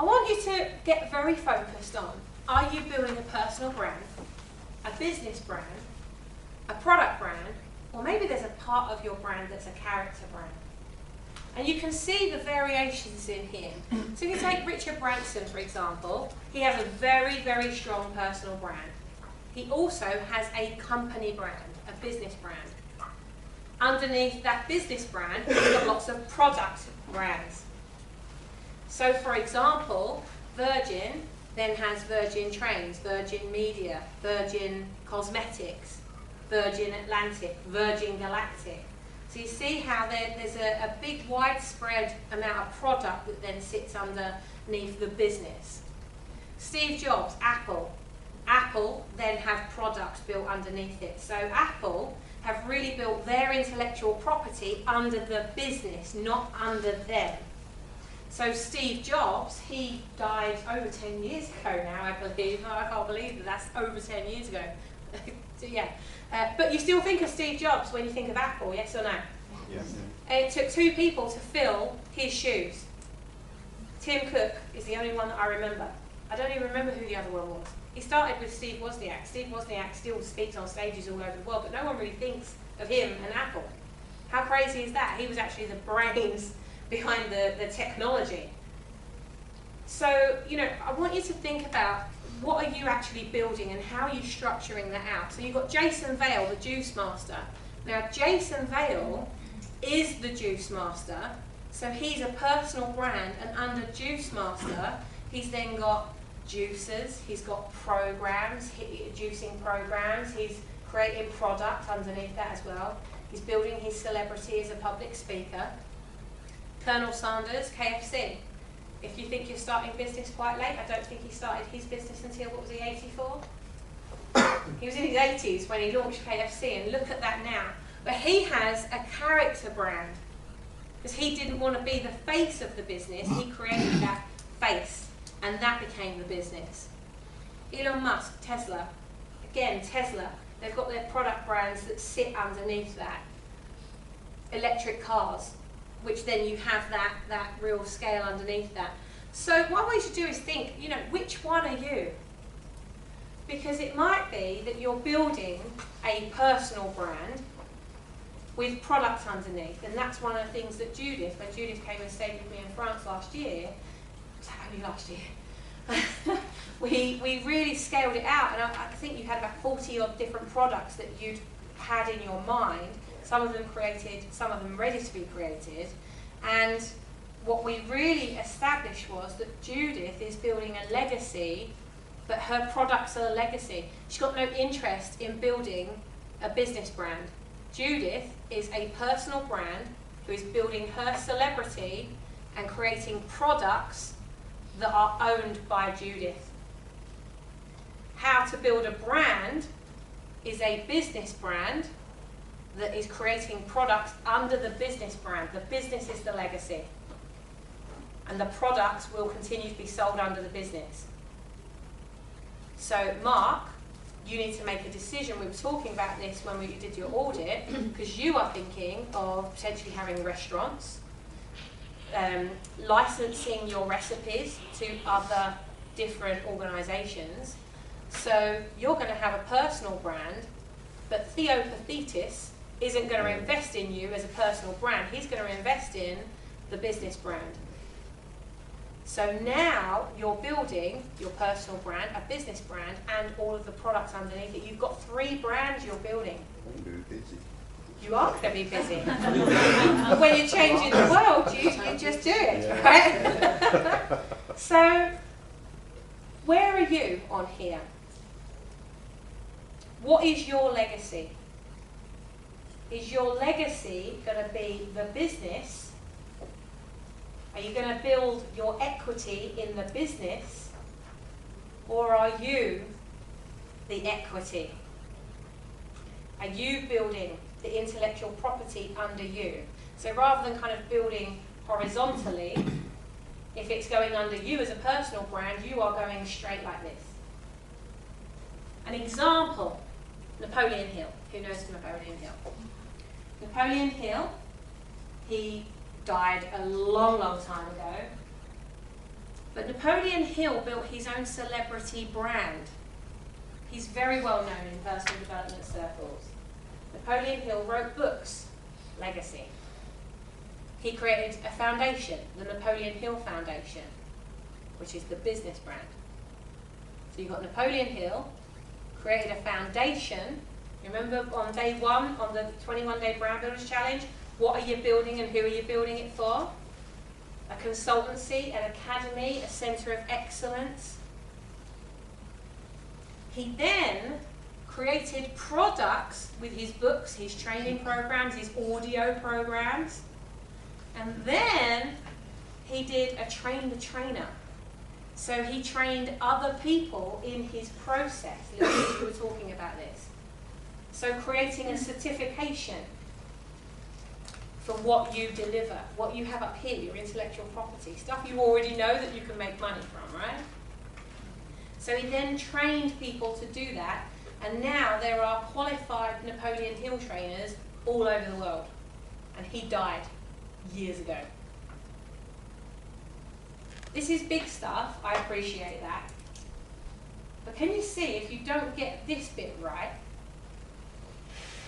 I want you to get very focused on, are you building a personal brand, a business brand, a product brand, or maybe there's a part of your brand that's a character brand? And you can see the variations in here. So if you take Richard Branson, for example, he has a very, very strong personal brand. He also has a company brand, a business brand. Underneath that business brand, he's got lots of product brands. So for example, Virgin then has Virgin Trains, Virgin Media, Virgin Cosmetics, Virgin Atlantic, Virgin Galactic. So you see how there's a big widespread amount of product that then sits underneath the business. Steve Jobs, Apple. Apple then have products built underneath it. So Apple have really built their intellectual property under the business, not under them. So Steve Jobs, he died over 10 years ago now, I believe. I can't believe that that's over 10 years ago. So yeah. But you still think of Steve Jobs when you think of Apple, yes or no? Yes. It took 2 people to fill his shoes. Tim Cook is the only one that I remember. I don't even remember who the other one was. He started with Steve Wozniak. Steve Wozniak still speaks on stages all over the world, but no one really thinks of him and Apple. How crazy is that? He was actually the brains behind the technology. So, you know, I want you to think about what are you actually building and how are you structuring that out. So you've got Jason Vale, the Juice Master. Now, Jason Vale is the Juice Master, so he's a personal brand, and under Juice Master, he's then got juicers, he's got programs, juicing programs, he's creating product underneath that as well. He's building his celebrity as a public speaker. Colonel Sanders, KFC. If you think you're starting business quite late, I don't think he started his business until, what was he, 84? He was in his 80s when he launched KFC, and look at that now. But he has a character brand, because he didn't want to be the face of the business, he created that face, and that became the business. Elon Musk, Tesla. Again, Tesla, they've got their product brands that sit underneath that. Electric cars, which then you have that real scale underneath that. So what I want you to do is think, you know, which one are you? Because it might be that you're building a personal brand with products underneath, and that's one of the things that when Judith came and stayed with me in France last year, was that only last year? we really scaled it out, and I think you had about 40 odd different products that you'd had in your mind. Some of them created, some of them ready to be created. And what we really established was that Judith is building a legacy, but her products are a legacy. She's got no interest in building a business brand. Judith is a personal brand who is building her celebrity and creating products that are owned by Judith. How to build a brand is a business brand that is creating products under the business brand. The business is the legacy, and the products will continue to be sold under the business. So Mark, you need to make a decision. We were talking about this when we did your audit, because you are thinking of potentially having restaurants, licensing your recipes to other different organisations. So you're going to have a personal brand, but Theo Pathetis isn't going to invest in you as a personal brand. He's going to invest in the business brand. So now you're building your personal brand, a business brand, and all of the products underneath it. You've got 3 brands you're building. I'm very busy. You are going to be busy. But when you're changing the world, you just do it, right? So where are you on here? What is your legacy? Is your legacy going to be the business? Are you going to build your equity in the business? Or are you the equity? Are you building the intellectual property under you? So rather than kind of building horizontally, if it's going under you as a personal brand, you are going straight like this. An example, Napoleon Hill. Who knows Napoleon Hill? Napoleon Hill, he died a long, long time ago. But Napoleon Hill built his own celebrity brand. He's very well known in personal development circles. Napoleon Hill wrote books, legacy. He created a foundation, the Napoleon Hill Foundation, which is the business brand. So you've got Napoleon Hill, created a foundation. Remember on day one, on the 21-day Brand Builders Challenge, what are you building and who are you building it for? A consultancy, an academy, a centre of excellence. He then created products with his books, his training programs, his audio programs. And then he did a train the trainer. So he trained other people in his process. We were talking about this. So creating a certification for what you deliver, what you have up here, your intellectual property, stuff you already know that you can make money from, right? So he then trained people to do that, and now there are qualified Napoleon Hill trainers all over the world. And he died years ago. This is big stuff, I appreciate that. But can you see, if you don't get this bit right,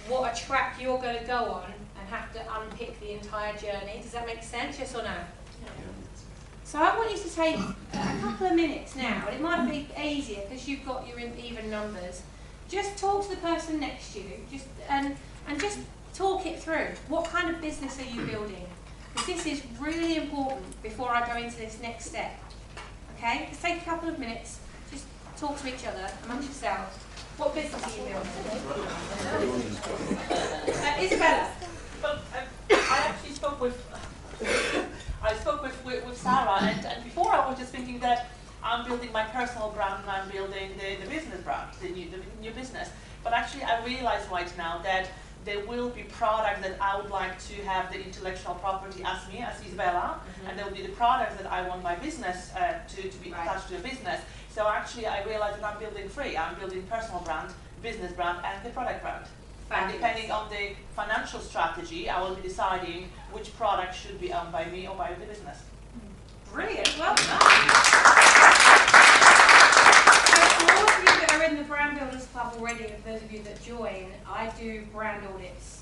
what a track you're going to go on and have to unpick the entire journey? Does that make sense, yes or no? Yeah. So I want you to take a couple of minutes now, and it might be easier because you've got your even numbers. Just talk to the person next to you, and just talk it through. What kind of business are you building? Because this is really important before I go into this next step. Okay? Just take a couple of minutes, just talk to each other, amongst yourselves. What business are you building? Isabella. Well, I actually spoke with Sarah, and before I was just thinking that I'm building my personal brand and I'm building the business brand, the new business. But actually, I realize right now that there will be products that I would like to have the intellectual property as me, as Isabella, and there will be the products that I want my business to be attached to a business. So actually, I realize that I'm building three. I'm building personal brand, business brand, and the product brand. And depending on the financial strategy, I will be deciding which product should be owned by me or by the business. Brilliant, well done. So for all of you that are in the Brand Builders Club already, and those of you that join, I do brand audits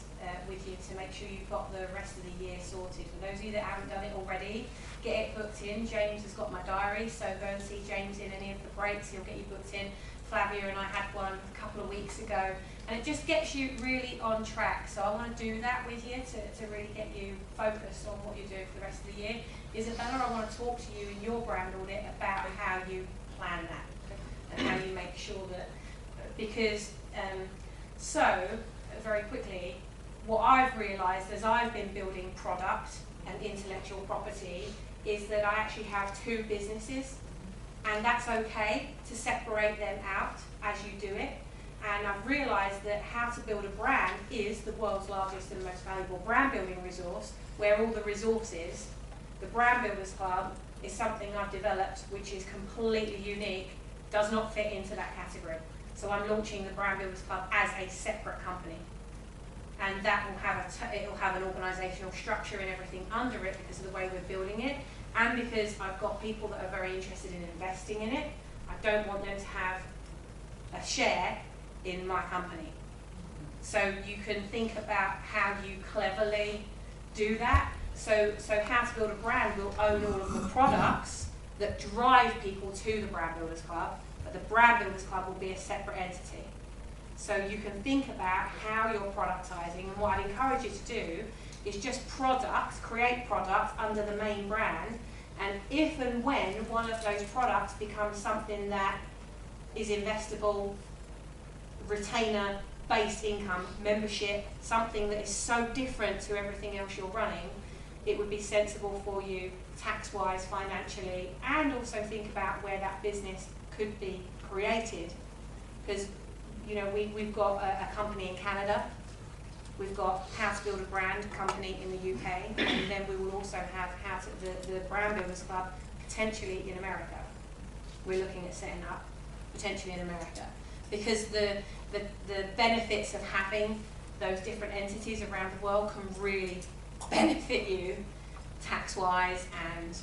with you to make sure you've got the rest of the year sorted. For those of you that haven't done it already, get it booked in. James has got my diary, so go and see James in any of the breaks. He'll get you booked in. Flavia and I had one a couple of weeks ago, and it just gets you really on track. So I want to do that with you to really get you focused on what you're doing for the rest of the year. Isabella, I want to talk to you in your brand audit about how you plan that and how you make sure that, because so very quickly, what I've realised as I've been building product and intellectual property is that I actually have two businesses, and that's okay to separate them out as you do it. And I've realised that how to build a brand is the world's largest and most valuable brand building resource, where all the resources, the Brand Builders Club is something I've developed which is completely unique, does not fit into that category. So I'm launching the Brand Builders Club as a separate company. And that will have it'll have an organisational structure and everything under it because of the way we're building it, and because I've got people that are very interested in investing in it. I don't want them to have a share in my company. So you can think about how you cleverly do that. So How to Build a Brand will own all of the products that drive people to the Brand Builders Club, but the Brand Builders Club will be a separate entity. So you can think about how you're productizing, and what I'd encourage you to do is just create products under the main brand, and if and when one of those products becomes something that is investable, retainer-based income, membership, something that is so different to everything else you're running, it would be sensible for you tax-wise, financially, and also think about where that business could be created. Because we've got a company in Canada, we've got How to Build a Brand company in the UK, and then we will also have the Brand Builders Club potentially in America. We're looking at setting up potentially in America, because the benefits of having those different entities around the world can really benefit you tax-wise, and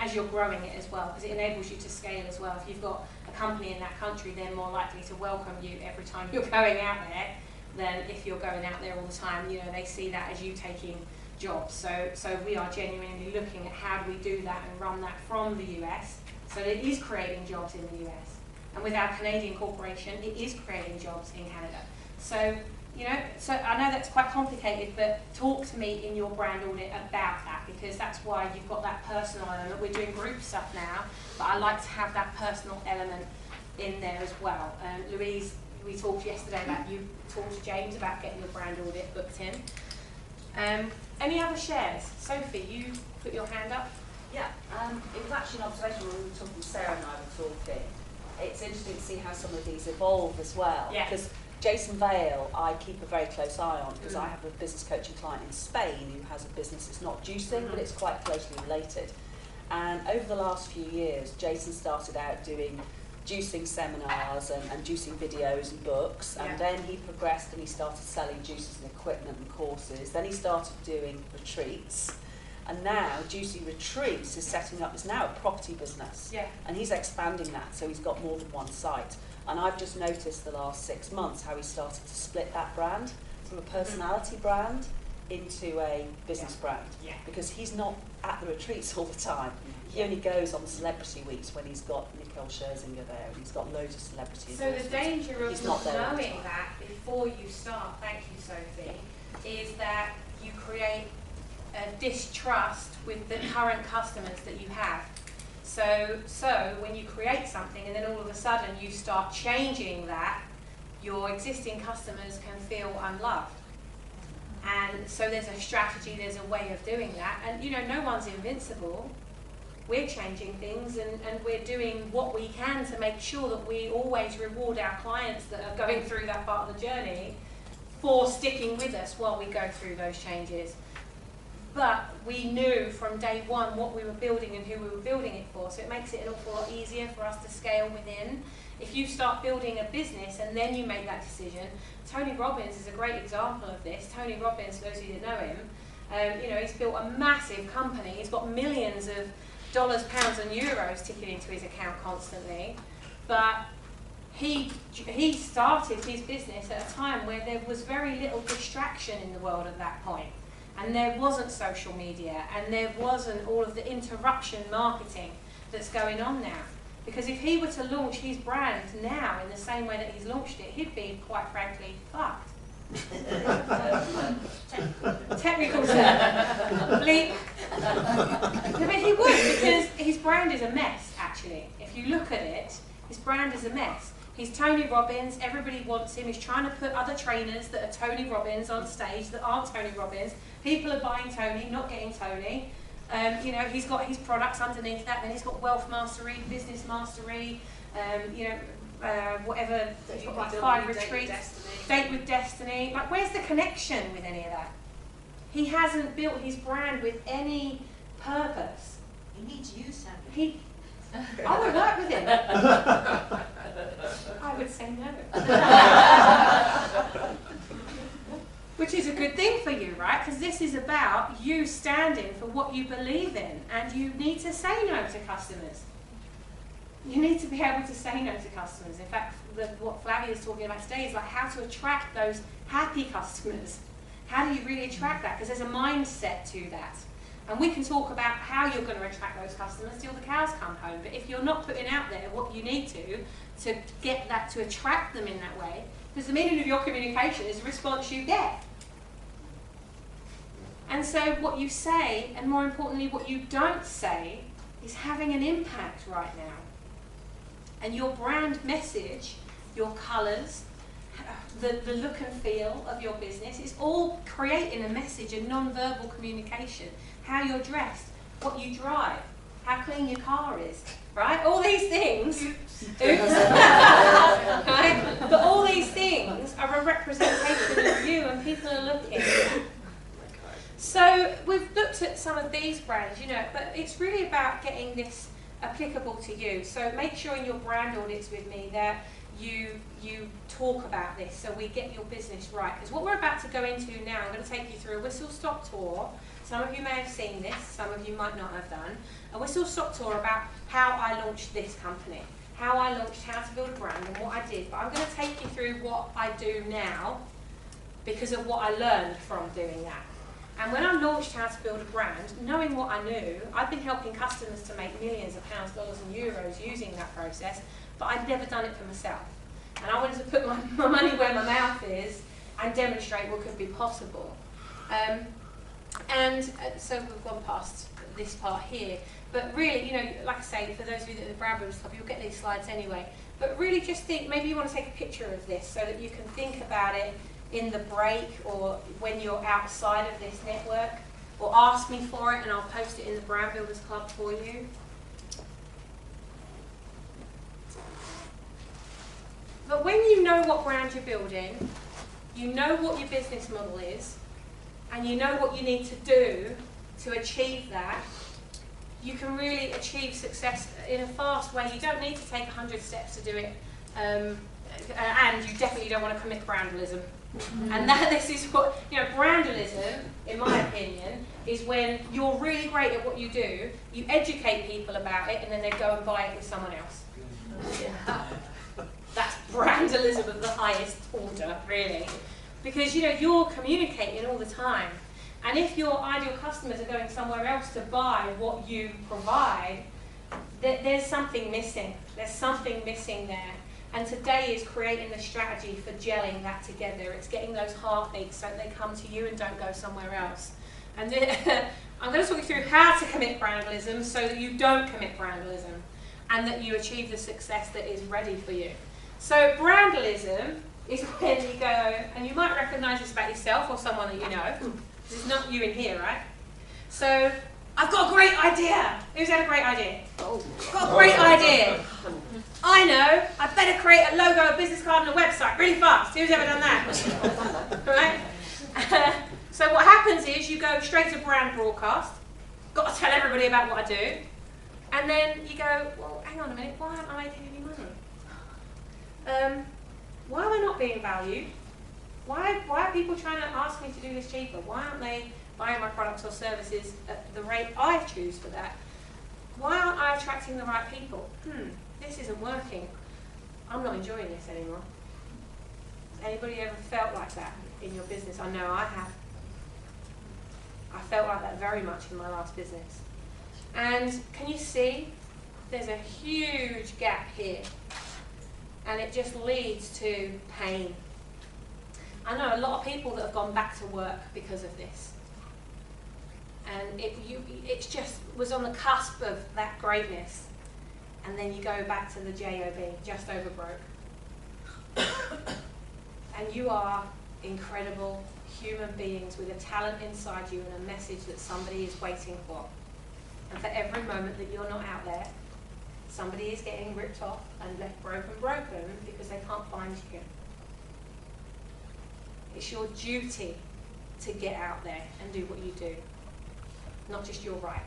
as you're growing it as well, because it enables you to scale as well. If you've got a company in that country, they're more likely to welcome you every time you're going out there than if you're going out there all the time. You know, they see that as you taking jobs. So we are genuinely looking at how do we do that and run that from the US. So it is creating jobs in the US. And with our Canadian corporation, it is creating jobs in Canada. So, you know, so I know that's quite complicated, but talk to me in your brand audit about that, because that's why you've got that personal element. We're doing group stuff now, but I like to have that personal element in there as well. Louise, we talked yesterday about, you talked to James about getting your brand audit booked in. Any other shares? Sophie, you put your hand up. Yeah, it was actually an observation when we were talking, Sarah and I were talking. It's interesting to see how some of these evolve as well. Yeah. Because Jason Vale, I keep a very close eye on, because I have a business coaching client in Spain who has a business that's not juicing, but it's quite closely related. And over the last few years, Jason started out doing juicing seminars and juicing videos and books, and then he progressed and he started selling juices and equipment and courses. Then he started doing retreats. And now, Juicy Retreats is setting up, it's now a property business. Yeah. And he's expanding that, so he's got more than one site. And I've just noticed the last 6 months how he started to split that brand from a personality brand into a business brand. Yeah. Because he's not at the retreats all the time. He only goes on celebrity weeks when he's got Nicole Scherzinger there, and he's got loads of celebrities. So the danger of He's not not there all the knowing time. that before you start, thank you Sophie, is that you create a distrust with the current customers that you have. So when you create something and then all of a sudden you start changing that, your existing customers can feel unloved. And so there's a strategy, there's a way of doing that. And you know, no one's invincible. We're changing things and we're doing what we can to make sure that we always reward our clients that are going through that part of the journey for sticking with us while we go through those changes. But we knew from day one what we were building and who we were building it for, so it makes it an awful lot easier for us to scale within. If you start building a business and then you make that decision, Tony Robbins is a great example of this. Tony Robbins, for those of you that know him, you know, he's built a massive company. He's got millions of dollars, pounds and euros ticking into his account constantly. But he started his business at a time where there was very little distraction in the world at that point. And there wasn't social media, and there wasn't all of the interruption marketing that's going on now. Because if he were to launch his brand now in the same way that he's launched it, he'd be, quite frankly, fucked. Technical term. Bleep. But he would, because his brand is a mess, actually. If you look at it, his brand is a mess. He's Tony Robbins, everybody wants him, he's trying to put other trainers that are Tony Robbins on stage that aren't Tony Robbins. People are buying Tony, not getting Tony. You know, he's got his products underneath that, then he's got Wealth Mastery, Business Mastery, you know, whatever, he's got like 5 retreats, Date with Destiny. Like, where's the connection with any of that? He hasn't built his brand with any purpose. He needs you, Sammy. I would work with him. I would say no. Which is a good thing for you, right? Because this is about you standing for what you believe in, and you need to say no to customers. You need to be able to say no to customers. In fact, what Flavia is talking about today is like how to attract those happy customers. How do you really attract that? Because there's a mindset to that. And we can talk about how you're going to attract those customers till the cows come home. But if you're not putting out there what you need to get that, to attract them in that way, because the meaning of your communication is the response you get. And so what you say, and more importantly what you don't say, is having an impact right now. And your brand message, your colours, the look and feel of your business, is all creating a message, a non-verbal communication. How you're dressed, what you drive, how clean your car is, right? All these things, right? But all these things are a representation of you, and people are looking. So we've looked at some of these brands, you know, but it's really about getting this applicable to you. So make sure in your brand audits with me that you talk about this so we get your business right. Because what we're about to go into now, I'm going to take you through a whistle-stop tour. Some of you may have seen this, some of you might not have done. A whistle-stop tour about how I launched this company, how I launched How to Build a Brand and what I did. But I'm going to take you through what I do now because of what I learned from doing that. And when I launched How to Build a Brand, knowing what I knew, I've been helping customers to make millions of pounds, dollars and euros using that process, but I'd never done it for myself. And I wanted to put my money where my mouth is and demonstrate what could be possible. So we've gone past this part here. But really, you know, like I say, for those of you that are the brand builders club, you'll get these slides anyway. But really just think, maybe you want to take a picture of this so that you can think about it in the break or when you're outside of this network, or ask me for it and I'll post it in the Brand Builders Club for you. But when you know what brand you're building, you know what your business model is, and you know what you need to do to achieve that, you can really achieve success in a fast way. You don't need to take 100 steps to do it, and you definitely don't want to commit brandalism. And this is what, you know, brandalism, in my opinion, is when you're really great at what you do, you educate people about it, and then they go and buy it with someone else. That's brandalism of the highest order, really. Because, you know, you're communicating all the time. And if your ideal customers are going somewhere else to buy what you provide, there's something missing. There's something missing there. And today is creating the strategy for gelling that together. It's getting those heartbeats so that they come to you and don't go somewhere else. And I'm going to talk you through how to commit brandalism so that you don't commit brandalism and that you achieve the success that is ready for you. So brandalism is when you go, and you might recognise this about yourself or someone that you know. This is not you in here, right? So, I've got a great idea. Who's had a great idea? Oh. Got a great idea. I know. I better create a logo, a business card, and a website really fast. Who's ever done that? Right? So what happens is you go straight to brand broadcast. Got to tell everybody about what I do. And then you go, well, hang on a minute. Why aren't I making any money? Why am I not being valued? Why are people trying to ask me to do this cheaper? Why aren't they buying my products or services at the rate I choose for that? Why aren't I attracting the right people? This isn't working. I'm not enjoying this anymore. Has anybody ever felt like that in your business? I know I have. I felt like that very much in my last business. And can you see? There's a huge gap here. And it just leads to pain. I know a lot of people that have gone back to work because of this. And it just was on the cusp of that greatness. And then you go back to the JOB, just over broke. And you are incredible human beings with a talent inside you and a message that somebody is waiting for. And for every moment that you're not out there, somebody is getting ripped off and left broken because they can't find you. It's your duty to get out there and do what you do, not just your right.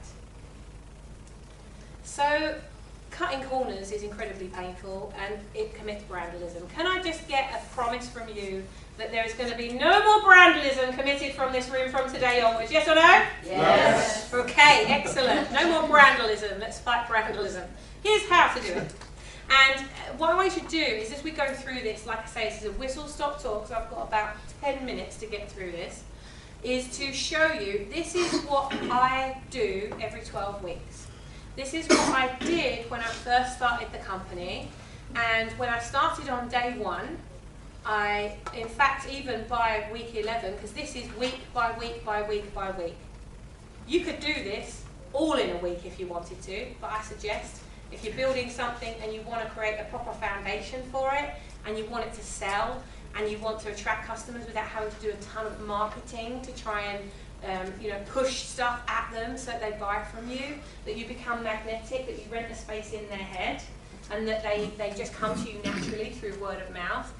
So, cutting corners is incredibly painful and it commits brandalism. Can I just get a promise from you that there is going to be no more brandalism committed from this room from today onwards? Yes or no? Yes. Okay, excellent. No more brandalism. Let's fight brandalism. Here's how to do it. And what I want you to do is, as we go through this, like I say, this is a whistle-stop tour, because I've got about 10 minutes to get through this, is to show you this is what I do every 12 weeks. This is what I did when I first started the company, and when I started on day 1, in fact, even by week 11, because this is week by week by week by week. You could do this all in a week if you wanted to, but I suggest if you're building something and you want to create a proper foundation for it, and you want it to sell, and you want to attract customers without having to do a ton of marketing to try and push stuff at them so that they buy from you, that you become magnetic, that you rent a space in their head, and that they just come to you naturally through word of mouth,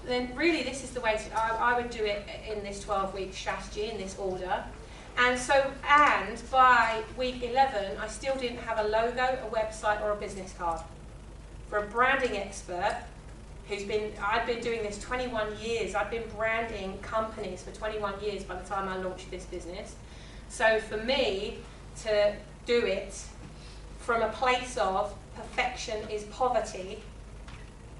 then really this is the way I would do it in this 12-week strategy, in this order. And by week 11, I still didn't have a logo, a website, or a business card. For a branding expert, I'd been doing this 21 years. I'd been branding companies for 21 years by the time I launched this business. So for me to do it from a place of perfection is poverty,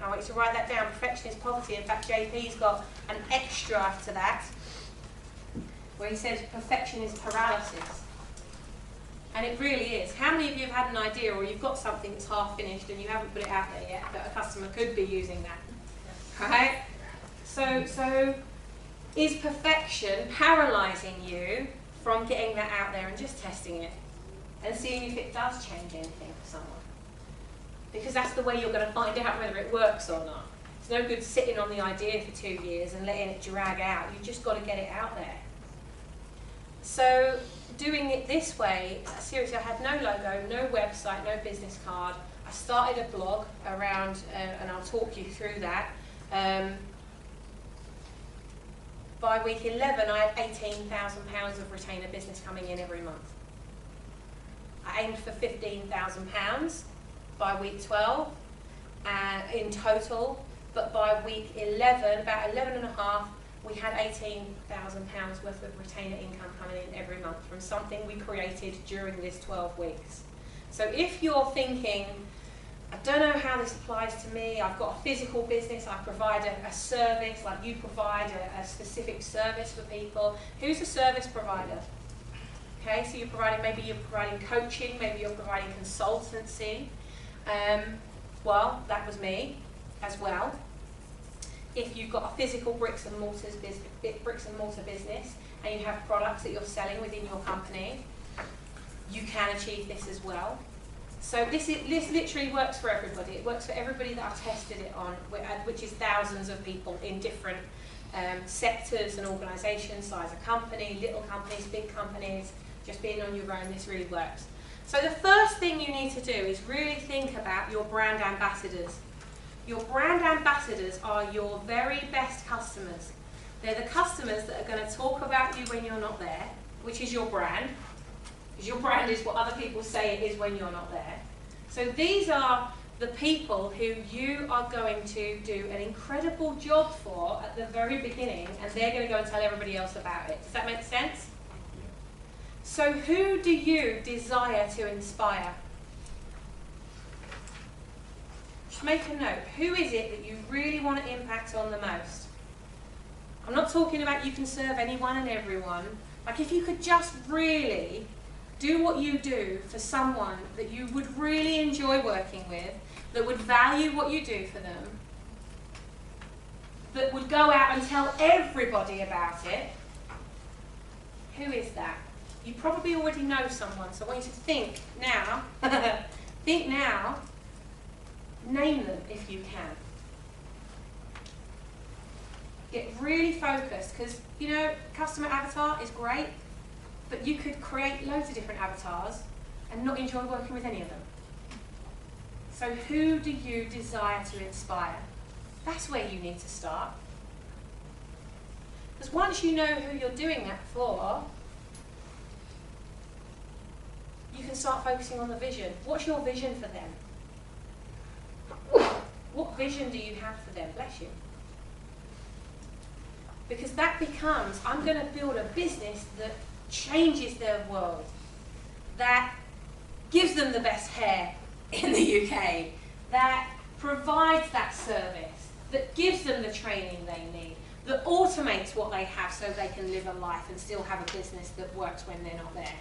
I want you to write that down, perfection is poverty. In fact, JP's got an extra to that, where he says perfection is paralysis. And it really is. How many of you have had an idea, or you've got something that's half finished and you haven't put it out there yet, that a customer could be using that? Right? So is perfection paralysing you from getting that out there and just testing it and seeing if it does change anything for someone? Because that's the way you're going to find out whether it works or not. It's no good sitting on the idea for 2 years and letting it drag out. You've just got to get it out there. So doing it this way, seriously, I had no logo, no website, no business card. I started a blog around, and I'll talk you through that. By week 11, I had £18,000 of retainer business coming in every month. I aimed for £15,000 by week 12 in total, but by week 11, about 11 and a half, we had £18,000 worth of retainer income coming in every month from something we created during this 12 weeks. So if you're thinking, I don't know how this applies to me, I've got a physical business, I provide a service, like you provide a specific service for people. Who's a service provider? Okay, so maybe you're providing coaching, maybe you're providing consultancy. Well, that was me as well. If you've got a physical bricks and mortar business and you have products that you're selling within your company, you can achieve this as well. So this literally works for everybody. It works for everybody that I've tested it on, which is thousands of people in different sectors and organisations, size of company, little companies, big companies. Just being on your own, this really works. So the first thing you need to do is really think about your brand ambassadors. Your brand ambassadors are your very best customers. They're the customers that are going to talk about you when you're not there, which is your brand. Because your brand is what other people say it is when you're not there. So these are the people who you are going to do an incredible job for at the very beginning, and they're going to go and tell everybody else about it. Does that make sense? So who do you desire to inspire? Just make a note. Who is it that you really want to impact on the most? I'm not talking about you can serve anyone and everyone. Like if you could just really do what you do for someone that you would really enjoy working with, that would value what you do for them, that would go out and tell everybody about it. Who is that? You probably already know someone, so I want you to think now. Think now. Name them if you can. Get really focused, because, you know, customer avatar is great, but you could create loads of different avatars and not enjoy working with any of them. So who do you desire to inspire? That's where you need to start. Because once you know who you're doing that for, you can start focusing on the vision. What's your vision for them? What vision do you have for them? Bless you. Because that becomes, I'm going to build a business that changes their world, that gives them the best hair in the UK, that provides that service, that gives them the training they need, that automates what they have so they can live a life and still have a business that works when they're not there.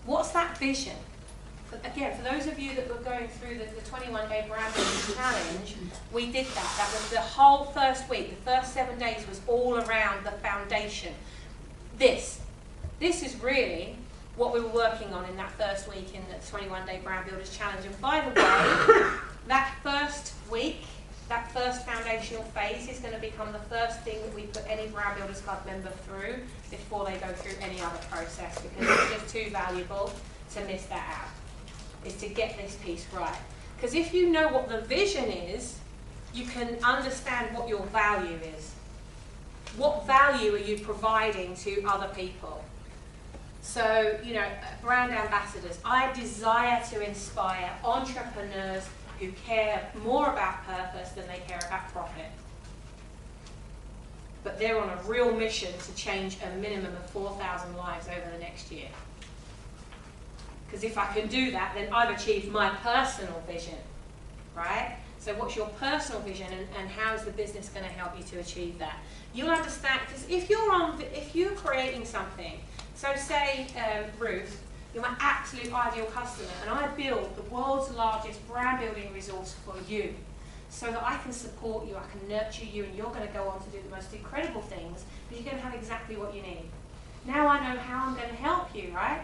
What's that vision? Again, for those of you that were going through the 21-day brand building challenge, we did that. That was the whole first week. The first 7 days was all around the foundation. This is really what we were working on in that first week in the 21-day brand builders challenge. And by the way, that first week, that first foundational phase is going to become the first thing that we put any Brand Builders Club member through before they go through any other process, because it's just too valuable to miss that out. Is to get this piece right. Because if you know what the vision is, you can understand what your value is. What value are you providing to other people? So, you know, brand ambassadors. I desire to inspire entrepreneurs who care more about purpose than they care about profit. But they're on a real mission to change a minimum of 4,000 lives over the next year. Because if I can do that, then I've achieved my personal vision, right? So what's your personal vision, and how is the business going to help you to achieve that? You'll understand, because if you're creating something, so say Ruth, you're my absolute ideal customer, and I build the world's largest brand building resource for you, so that I can support you, I can nurture you, and you're going to go on to do the most incredible things, but you're going to have exactly what you need. Now I know how I'm going to help you, right?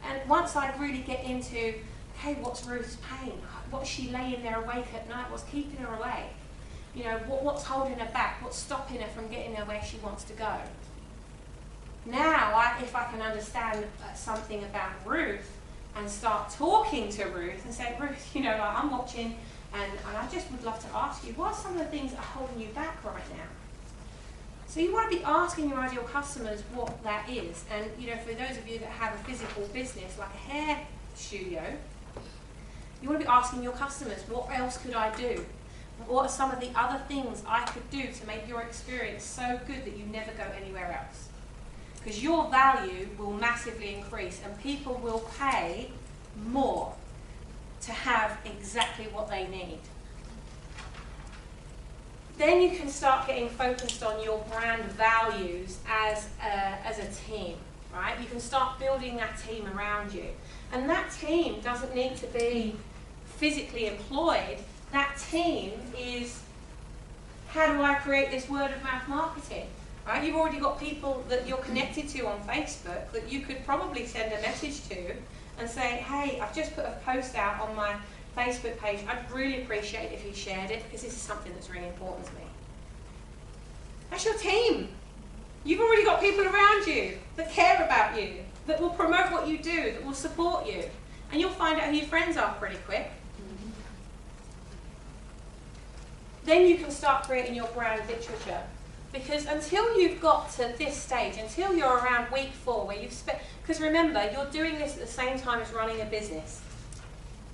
And once I really get into, hey, what's Ruth's pain? What's she laying there awake at night? What's keeping her awake? You know, what's holding her back? What's stopping her from getting her where she wants to go? Now, if I can understand something about Ruth and start talking to Ruth and say, Ruth, you know, like, I'm watching, and I just would love to ask you, what are some of the things that are holding you back right now? So you want to be asking your ideal customers what that is. And, you know, for those of you that have a physical business, like a hair studio, you want to be asking your customers, what else could I do? What are some of the other things I could do to make your experience so good that you never go anywhere else? Because your value will massively increase, and people will pay more to have exactly what they need. Then you can start getting focused on your brand values as a team, right? You can start building that team around you. And that team doesn't need to be physically employed. That team is, how do I create this word of mouth marketing? Right? You've already got people that you're connected to on Facebook that you could probably send a message to and say, hey, I've just put a post out on my Facebook page. I'd really appreciate if you shared it, because this is something that's really important to me. That's your team. You've already got people around you that care about you, that will promote what you do, that will support you. And you'll find out who your friends are pretty quick. Then you can start creating your brand literature. Because until you've got to this stage, until you're around week 4, where you've spent, because remember, you're doing this at the same time as running a business.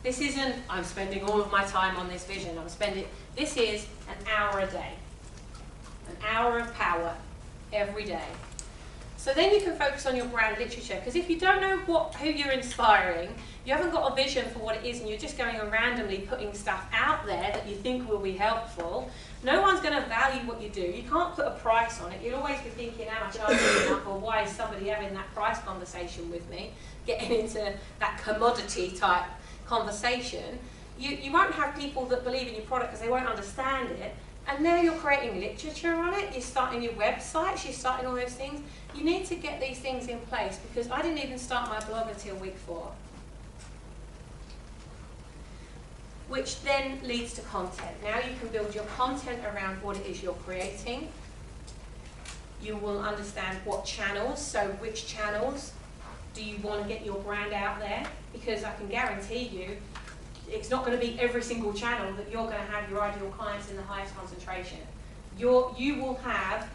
This isn't, I'm spending all of my time on this vision, this is an hour a day. An hour of power every day. So then you can focus on your brand literature, because if you don't know who you're inspiring, you haven't got a vision for what it is, and you're just going and randomly putting stuff out there that you think will be helpful, no one's going to value what you do. You can't put a price on it. You'll always be thinking, am I charging enough, or why is somebody having that price conversation with me, getting into that commodity type conversation. You won't have people that believe in your product because they won't understand it. And now you're creating literature on it, you're starting your websites, you're starting all those things. You need to get these things in place, because I didn't even start my blog until week 4. Which then leads to content. Now you can build your content around what it is you're creating. You will understand what channels, so which channels do you want to get your brand out there? Because I can guarantee you, it's not going to be every single channel that you're going to have your ideal clients in the highest concentration. You will have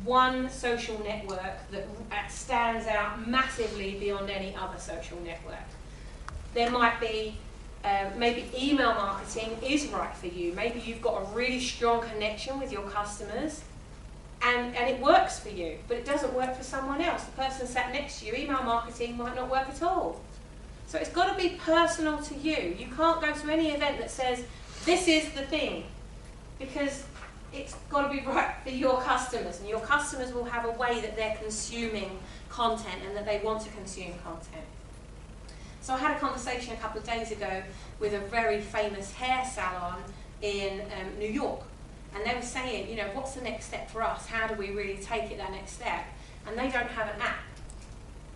one social network that stands out massively beyond any other social network. There might be, maybe email marketing is right for you. Maybe you've got a really strong connection with your customers and it works for you, but it doesn't work for someone else. The person sat next to you, email marketing might not work at all. So it's got to be personal to you. You can't go to any event that says, this is the thing, because it's got to be right for your customers, and your customers will have a way that they're consuming content and that they want to consume content. So I had a conversation a couple of days ago with a very famous hair salon in New York, and they were saying, you know, what's the next step for us? How do we really take it that next step? And they don't have an app.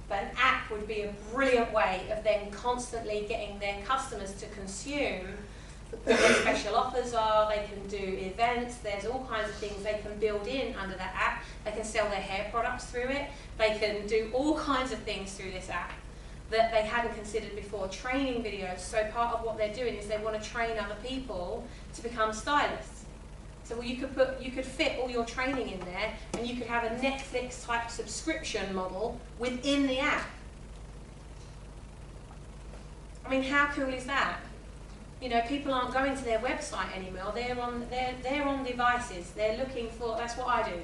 But an app would be a brilliant way of then constantly getting their customers to consume what their special offers are. They can do events. There's all kinds of things they can build in under that app. They can sell their hair products through it. They can do all kinds of things through this app that they hadn't considered before. Training videos. So part of what they're doing is they want to train other people to become stylists. So well, you could fit all your training in there, and you could have a Netflix type subscription model within the app. I mean, how cool is that? You know, people aren't going to their website anymore. They're on devices. They're looking for. That's what I do.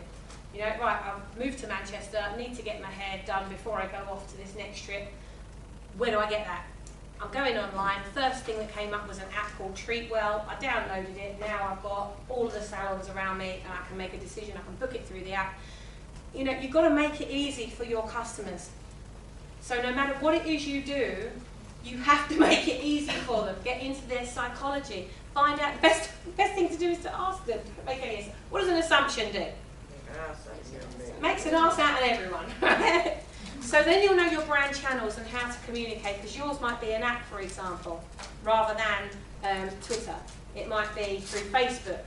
You know, right? I've moved to Manchester. I need to get my hair done before I go off to this next trip. Where do I get that? I'm going online. First thing that came up was an app called Treatwell. I downloaded it. Now I've got all of the salons around me, and I can make a decision. I can book it through the app. You know, you've got to make it easy for your customers. So no matter what it is you do, you have to make it easy for them. Get into their psychology. Find out. The best thing to do is to ask them. Make any. What does an assumption do? Makes an ass out of everyone. So then you'll know your brand channels and how to communicate, because yours might be an app, for example, rather than Twitter. It might be through Facebook.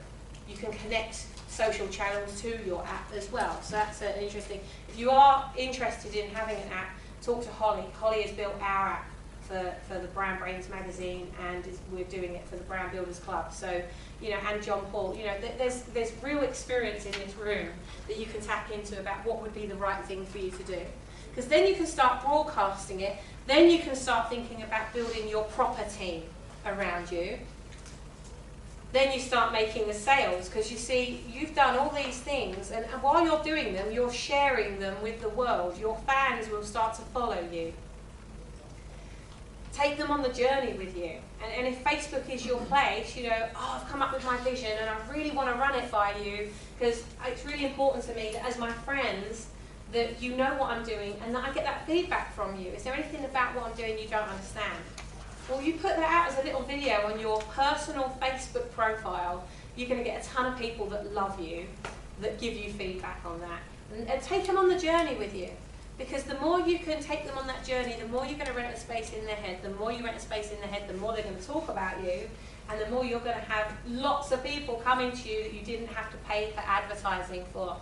You can connect social channels to your app as well. So that's interesting. If you are interested in having an app, talk to Holly. Holly has built our app for the Brand Brains magazine, and we're doing it for the Brand Builders Club. So, you know, and John Paul, you know, there's real experience in this room that you can tap into about what would be the right thing for you to do. Because then you can start broadcasting it, then you can start thinking about building your proper team around you. Then you start making the sales, because you see, you've done all these things, and while you're doing them, you're sharing them with the world. Your fans will start to follow you. Take them on the journey with you. And if Facebook is your place, you know, oh, I've come up with my vision and I really want to run it by you, because it's really important to me that as my friends, that you know what I'm doing and that I get that feedback from you. Is there anything about what I'm doing you don't understand? Well, you put that out as a little video on your personal Facebook profile, you're going to get a ton of people that love you, that give you feedback on that. And take them on the journey with you. Because the more you can take them on that journey, the more you're going to rent a space in their head. The more you rent a space in their head, the more they're going to talk about you. And the more you're going to have lots of people coming to you that you didn't have to pay for advertising for.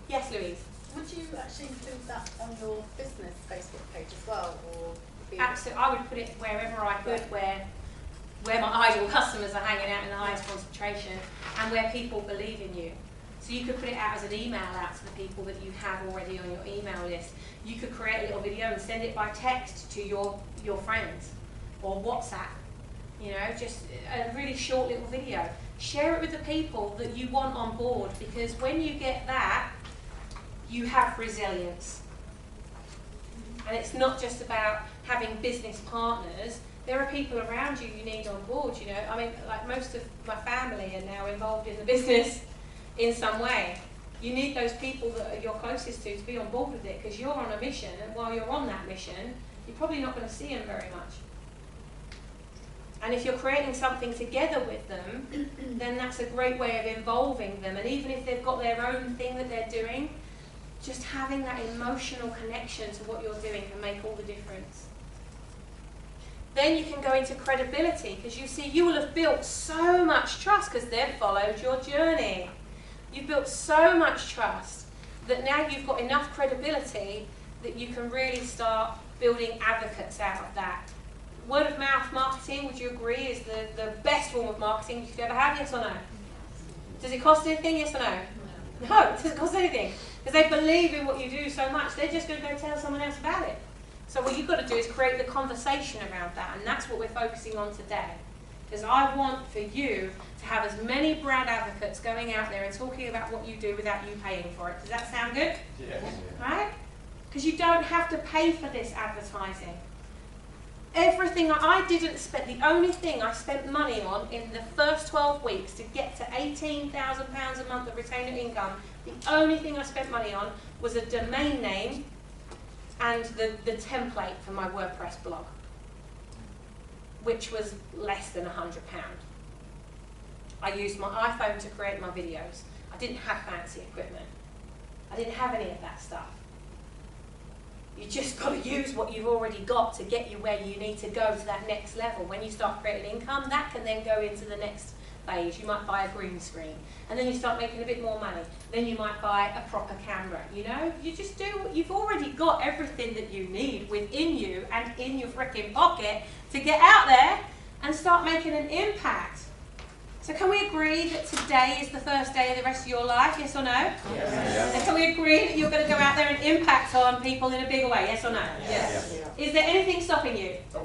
Yes, Louise? Would you actually include that on your business Facebook page as well? Or absolutely. I would put it wherever I could, where my ideal customers are hanging out in the highest concentration, and where people believe in you. So you could put it out as an email out to the people that you have already on your email list. You could create a little video and send it by text to your friends, or WhatsApp. You know, just a really short little video. Share it with the people that you want on board, because when you get that, you have resilience. And it's not just about having business partners. There are people around you need on board, you know. I mean, like most of my family are now involved in the business in some way. You need those people that you're closest to be on board with it, because you're on a mission, and while you're on that mission, you're probably not going to see them very much. And if you're creating something together with them, then that's a great way of involving them. And even if they've got their own thing that they're doing, just having that emotional connection to what you're doing can make all the difference. Then you can go into credibility, because you see, you will have built so much trust because they've followed your journey. You've built so much trust that now you've got enough credibility that you can really start building advocates out of that. Word of mouth marketing, would you agree, is the best form of marketing you could ever have, yes or no? Does it cost anything, yes or no? No, it doesn't cost anything. Because they believe in what you do so much, they're just going to go tell someone else about it. So what you've got to do is create the conversation around that, and that's what we're focusing on today. Because I want for you to have as many brand advocates going out there and talking about what you do without you paying for it. Does that sound good? Yes. Right? Because you don't have to pay for this advertising. Everything I didn't spend, the only thing I spent money on in the first 12 weeks to get to £18,000 a month of retainer income, the only thing I spent money on was a domain name and the template for my WordPress blog, which was less than £100. I used my iPhone to create my videos. I didn't have fancy equipment. I didn't have any of that stuff. You just got to use what you've already got to get you where you need to go to that next level. When you start creating income, that can then go into the next phase. You might buy a green screen, and then you start making a bit more money. Then you might buy a proper camera. You know, you just do what you've already got, everything that you need within you and in your freaking pocket to get out there and start making an impact. So can we agree that today is the first day of the rest of your life, yes or no? Yes. And can we agree that you're going to go out there and impact on people in a bigger way, yes or no? Yes. Is there anything stopping you? No.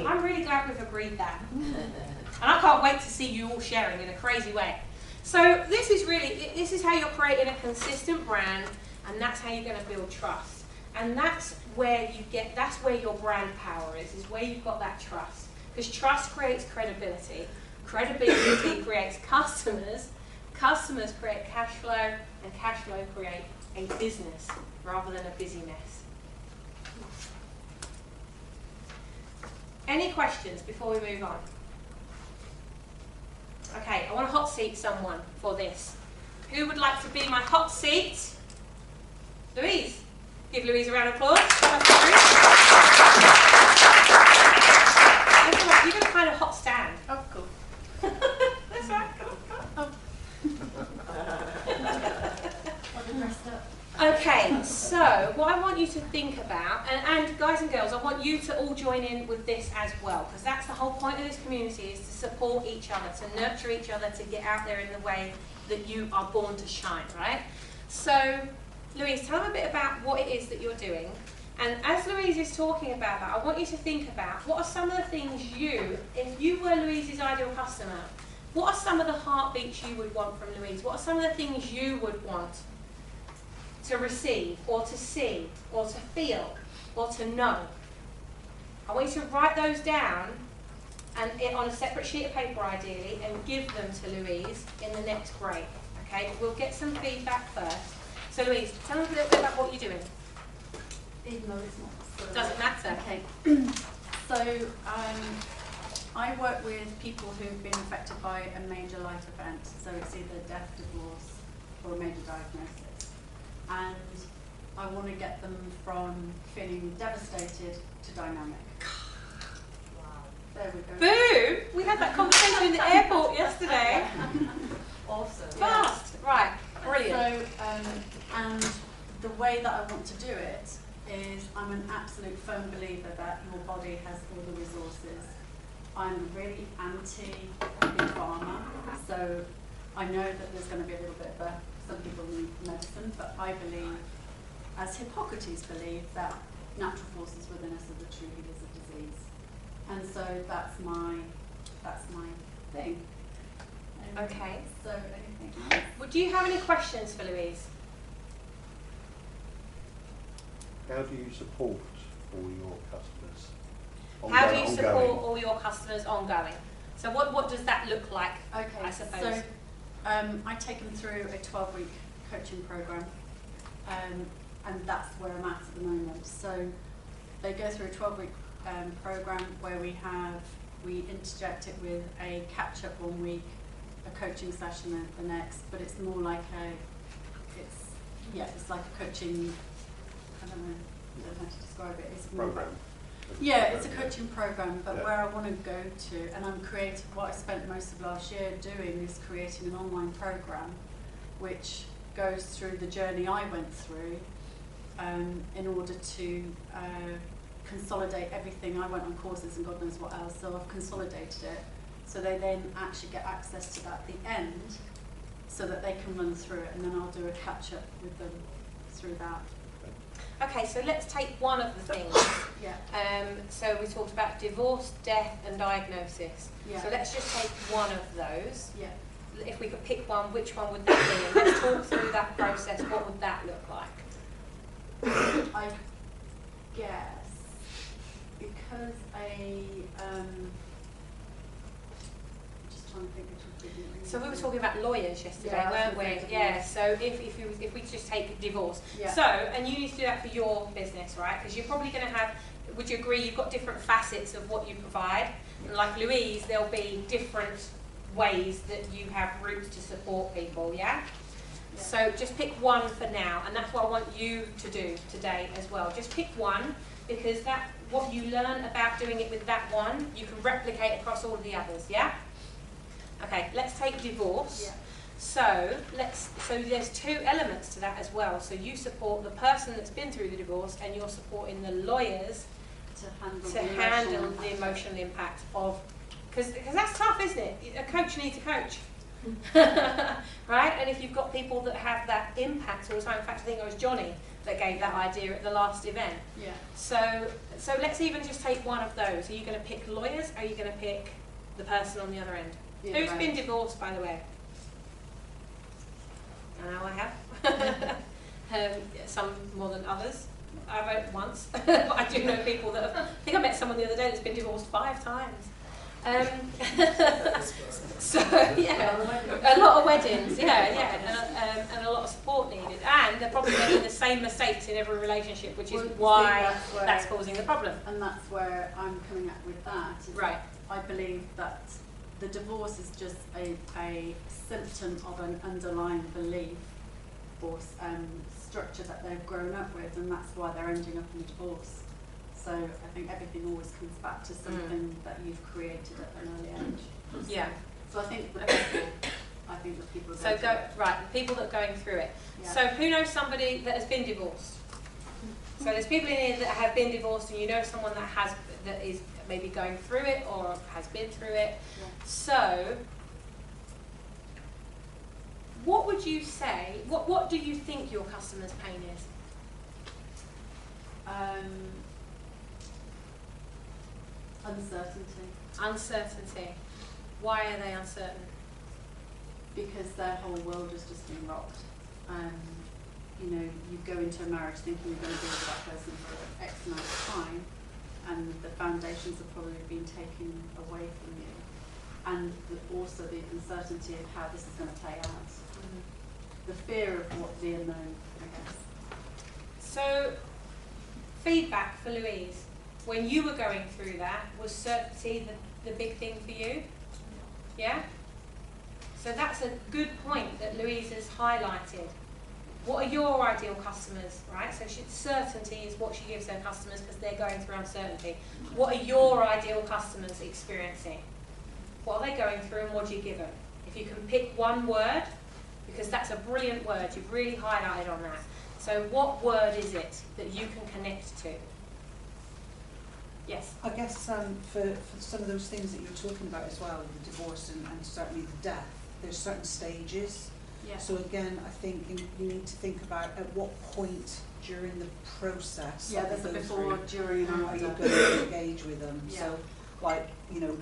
I'm really glad we've agreed that. And I can't wait to see you all sharing in a crazy way. So this is how you're creating a consistent brand, and that's how you're going to build trust. And that's where your brand power is where you've got that trust. Because trust creates credibility. Credibility creates customers. Customers create cash flow, and cash flow create a business rather than a busy mess. Any questions before we move on? Okay, I want to hot seat someone for this. Who would like to be my hot seat? Louise. Give Louise a round of applause. That's right, you're going to kind of hot stand. Oh, cool. That's right. Okay, so what I want you to think about, and guys and girls, I want you to all join in with this as well, because that's the whole point of this community, is to support each other, to nurture each other, to get out there in the way that you are born to shine, right? So, Louise, tell them a bit about what it is that you're doing. And as Louise is talking about that, I want you to think about what are some of the things if you were Louise's ideal customer, what are some of the heartbeats you would want from Louise? What are some of the things you would want to receive, or to see, or to feel, or to know? I want you to write those down and on a separate sheet of paper ideally, and give them to Louise in the next break. Okay, we'll get some feedback first. So Louise, tell us a little bit about what you're doing. Even though it's not. Doesn't matter. Okay. So I work with people who've been affected by a major life event. So it's either death, divorce, or a major diagnosis. And I want to get them from feeling devastated to dynamic. Wow. There we go. Boom! We had that conversation in the airport yesterday. Awesome. Fast. Right. Brilliant. So, and the way that I want to do it is I'm an absolute firm believer that your body has all the resources. I'm really anti-big pharma, so I know that there's going to be a little bit of some people need medicine, but I believe, as Hippocrates believed, that natural forces within us are the true healers of disease. And so that's my thing. Okay. So anything else? Well, do you have any questions for Louise? How do you support all your customers? How do you support all your customers ongoing? So what does that look like, Okay, I suppose? so I take them through a 12-week coaching program, and that's where I'm at the moment. So they go through a 12-week program where we interject it with a catch-up 1 week, a coaching session the next, but it's more like it's like a coaching, I don't know how to describe it. It's more program. Yeah, it's a coaching program, but where I want to go to, and what I spent most of last year doing is creating an online program which goes through the journey I went through in order to consolidate everything. I went on courses and God knows what else, so I've consolidated it. So they then actually get access to that at the end so that they can run through it, and then I'll do a catch-up with them through that. Okay, so let's take one of the things. Yeah. So we talked about divorce, death, and diagnosis. Yeah. So let's just take one of those. Yeah. If we could pick one, which one would that be? And let's talk through that process. What would that look like? I guess because just trying to think which would be. So we were talking about lawyers yesterday, Yeah, weren't we? that's Yeah. right. So if we just take divorce. Yeah. So, and you need to do that for your business, right? Because you're probably going to have. Would you agree? You've got different facets of what you provide. And like Louise, there'll be different ways that you have routes to support people. Yeah. Yeah. So just pick one for now, and that's what I want you to do today as well. Just pick one, because what you learn about doing it with that one, you can replicate across all of the others. Yeah. Okay, let's take divorce. Yeah. So there's two elements to that as well. So you support the person that's been through the divorce, and you're supporting the lawyers To handle the emotional impact of Because that's tough, isn't it? A coach needs a coach. Right? And if you've got people that have that impact all the time, in fact I think it was Johnny that gave that idea at the last event. Yeah. So let's even just take one of those. Are you going to pick lawyers? Or are you going to pick the person on the other end? Yeah, Who's right. been divorced, by the way? I know I have. Some more than others. I wrote once, but I do know people that have, I think I met someone the other day that's been divorced 5 times. So yeah, a lot of weddings, yeah, and a lot of support needed, and they're probably making the same mistakes in every relationship, which is why that's causing the problem. And that's where I'm coming at with that. Right. I believe that the divorce is just a symptom of an underlying belief or structure that they've grown up with, and that's why they're ending up in a divorce. So I think everything always comes back to something that you've created at an early age. Yeah. So I think the people. So right, the people that are going through it. Yeah. So who knows somebody that has been divorced? So there's people in here that have been divorced, and you know someone that is maybe going through it or has been through it. Yeah. So what would you say? What do you think your customer's pain is? Uncertainty. Uncertainty. Why are they uncertain? Because their whole world has just been rocked. You know, you go into a marriage thinking you're going to be with that person for X amount of time, and the foundations have probably been taken away from you. And also the uncertainty of how this is going to play out. The fear of what the unknown, I guess. So, feedback for Louise. When you were going through that, was certainty the big thing for you? Yeah? So that's a good point that Louise has highlighted. What are your ideal customers, right? So certainty is what she gives her customers because they're going through uncertainty. What are your ideal customers experiencing? What are they going through and what do you give them? If you can pick one word, because that's a brilliant word, you've really highlighted on that. So what word is it that you can connect to? Yes. I guess for some of those things that you're talking about as well, the divorce and certainly the death, there's certain stages. Yeah. So again, I think you need to think about at what point during the process. Yeah, there's a before, during, and are you after. going to engage with them? Yeah. So, like, you know,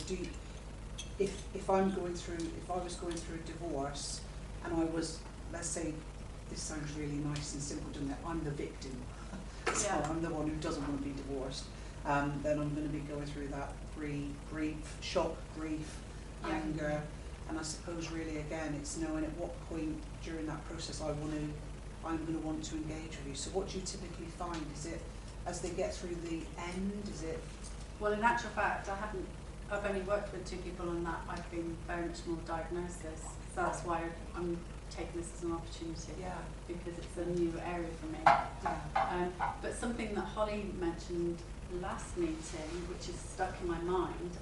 if I was going through a divorce, and I was, let's say, this sounds really nice and simple, doesn't it? I'm the victim, so Yeah. I'm the one who doesn't want to be divorced. Then I'm going to be going through that grief, shock, grief, Yeah. anger, and I suppose really again it's knowing at what point during that process I'm going to want to engage with you. So what do you typically find? Is it as they get through the end? Is it? Well, in actual fact, I've only worked with 2 people on that. I've been very much more diagnosis. So that's why I'm taking this as an opportunity. Yeah. Because it's a new area for me. Yeah. But something that Holly mentioned last meeting, which is stuck in my mind,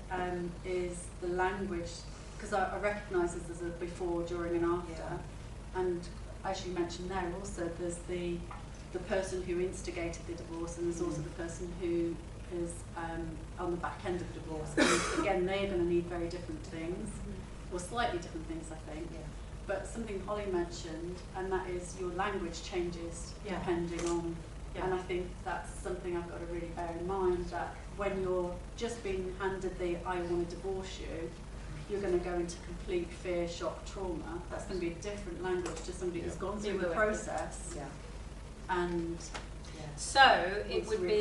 is the language, because I recognise this as a before, during and after. Yeah. And as you mentioned there also, there's the person who instigated the divorce, and there's also the person who is on the back end of divorce. And again, they're going to need very different things, or slightly different things, I think. Yeah. But something Holly mentioned, and that is your language changes Yeah. depending on, Yeah. and I think that's something I've got to really bear in mind, that when you're just being handed the I want to divorce you, you're going to go into complete fear, shock, trauma. That's going to be a different language to somebody who's gone through the process. Yeah. And So it would be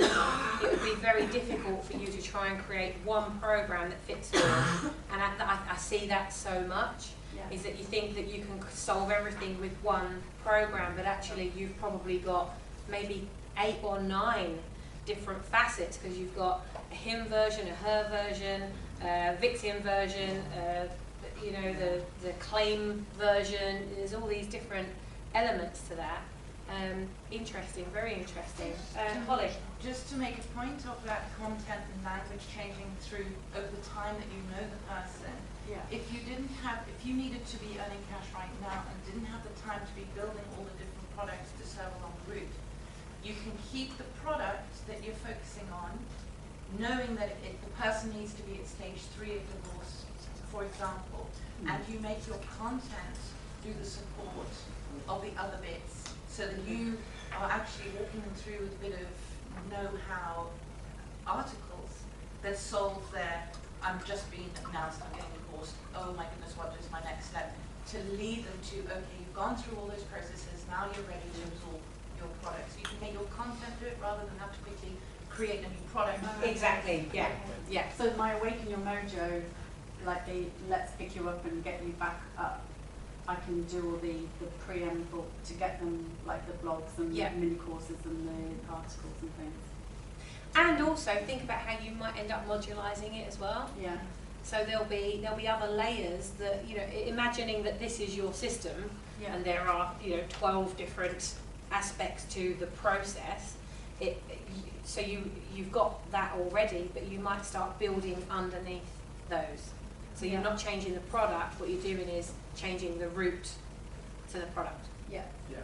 very difficult for you to try and create one program that fits all. And I see that so much. yeah. Is that you think that you can solve everything with one program, but actually you've probably got maybe 8 or 9 different facets, because you've got a him version, a her version, a victim version, you know, the claim version. There's all these different elements to that. Interesting, very interesting. Holly? Just to make a point of that content and language changing through over the time that you know the person. Yeah. If you needed to be earning cash right now and didn't have the time to be building all the different products to sell along the route, you can keep the product that you're focusing on knowing that if the person needs to be at stage 3 of divorce, for example, and you make your content do the support of the other bits, so that you are actually walking them through with a bit of know-how articles that solve their, I'm just being announced, I'm getting divorced, oh my goodness, what is my next step? To lead them to, okay, you've gone through all those processes, now you're ready to absorb your product. So you can make your content do it rather than have to quickly create a new product. Exactly, yeah, yeah. So my Awaken Your Mojo, like the let's pick you up and get you back up, I can do all the preamble to get them, like the blogs and Yeah. the mini courses and the articles and things. And also think about how you might end up modularising it as well. Yeah. So there'll be other layers that, you know, imagining that this is your system Yeah. and there are, you know, 12 different aspects to the process. So you've got that already, but you might start building underneath those. So you're Yeah. not changing the product, what you're doing is changing the route to the product. Yeah. Yeah.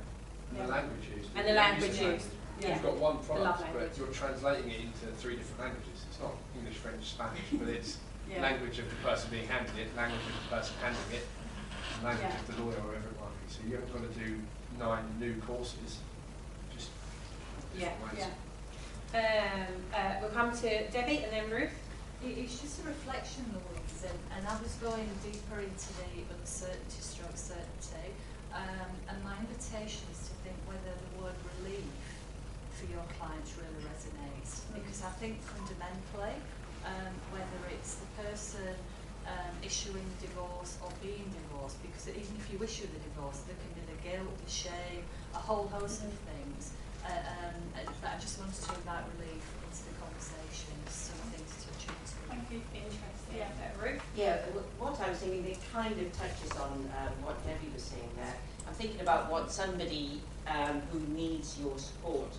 And Yeah. the language used. And the language used. Yeah. You've got one love product, language. but you're translating it into 3 different languages. It's not English, French, Spanish, but it's Yeah. language of the person being handed it, language of the person handling it, and language Yeah. of the lawyer or whatever it might be. So you haven't got to do 9 new courses, just Yeah, different ways. Yeah. We'll come to Debbie and then Ruth. It's just a reflection, Louise, and I was going deeper into the uncertainty stroke certainty, and my invitation is to think whether the word relief for your clients really resonates, because I think fundamentally, whether it's the person issuing the divorce or being divorced, because even if you issue the divorce, there can be the guilt, the shame, a whole host of things. But I just wanted to invite relief into the conversation, something to touch into. Thank you. Interesting. Yeah. Ruth? Yeah, what I was thinking, it kind of touches on what Debbie was saying there. I'm thinking about what somebody who needs your support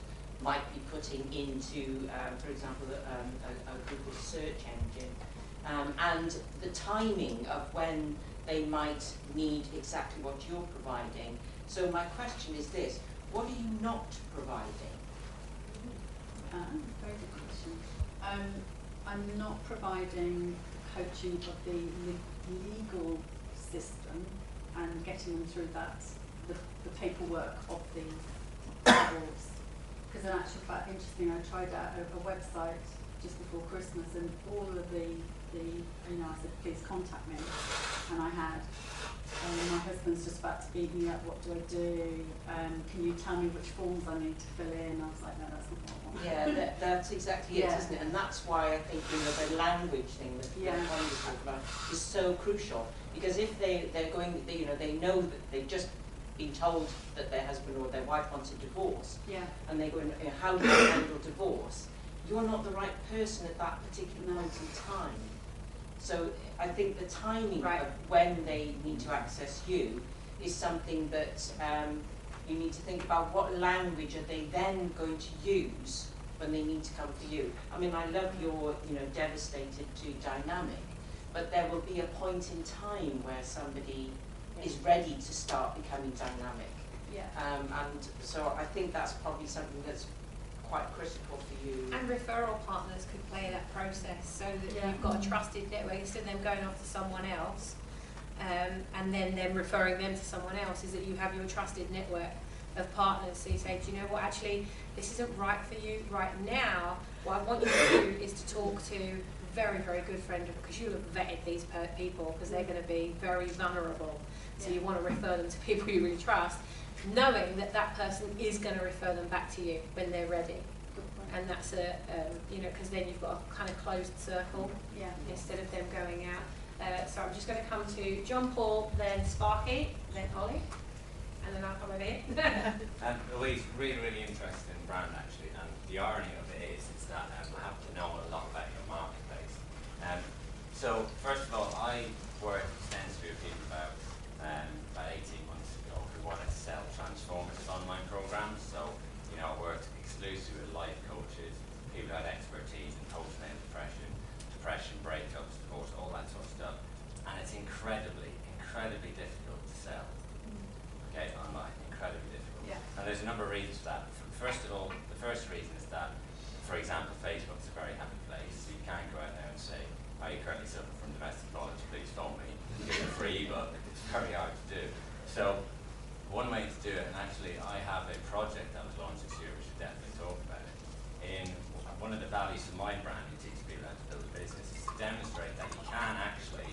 might be putting into, for example, a Google search engine, and the timing of when they might need exactly what you're providing. So my question is this: what are you not providing? Very good question. I'm not providing coaching of the legal system and getting them through that, the paperwork of the divorce. Because in actual fact, interesting, I tried out a website just before Christmas, and all of the you know, I said, please contact me, and I had. My husband's just about to beat me up, what do I do? Can you tell me which forms I need to fill in? I was like, no, that's not what I want. Yeah, that's exactly it, Yeah. isn't it? And that's why I think, you know, the language thing that Yeah. Connie was talking about is so crucial. Because if they're going, you know, they know that they've just been told that their husband or their wife wants a divorce, Yeah. and they're going, you know, how do I handle divorce? You're not the right person at that particular point in time. So I think the timing Right. of when they need to access you is something that you need to think about. What language are they then going to use when they need to come for you? I mean, I love your, you know, devastated to dynamic, but there will be a point in time where somebody is ready to start becoming dynamic. Yeah. And so I think that's probably something that's quite critical for you. And referral partners could play that process, so that Yeah. you've got a trusted network instead of them going off to someone else, and then them referring them to someone else, is that you have your trusted network of partners. So you say, do you know what, actually this isn't right for you right now. What I want you to do is to talk to a very, very good friend, because you'll have vetted these people, because they're going to be very vulnerable. So Yeah. you want to refer them to people you really trust, knowing that that person is going to refer them back to you when they're ready. Good point. And that's a, you know, because then you've got a kind of closed circle Yeah. instead of them going out. So I'm just going to come to John Paul, then Sparky, then Holly, and then I'll come over here. Louise, really interesting brand actually, and the irony of it is that I have to know a lot about your marketplace. So first of all, I worked extensively with people about 18 months ago who wanted to sell transformative online programs. So, you know, I worked exclusively with life coaches, people who had expertise in postnatal depression, breakups, divorce, all that sort of stuff. And it's incredibly difficult to sell. Okay, online, incredibly difficult. Yeah. And there's a number of reasons for that. First of all, the first reason is that, for example, Facebook's a very happy place. from the rest of the college, please phone me. Give a free ebook. It's very hard to do. So one way to do it, and actually I have a project that was launched this year, we should definitely talk about it. In one of the values of my brand, you teach people how to build a business, is to demonstrate that you can actually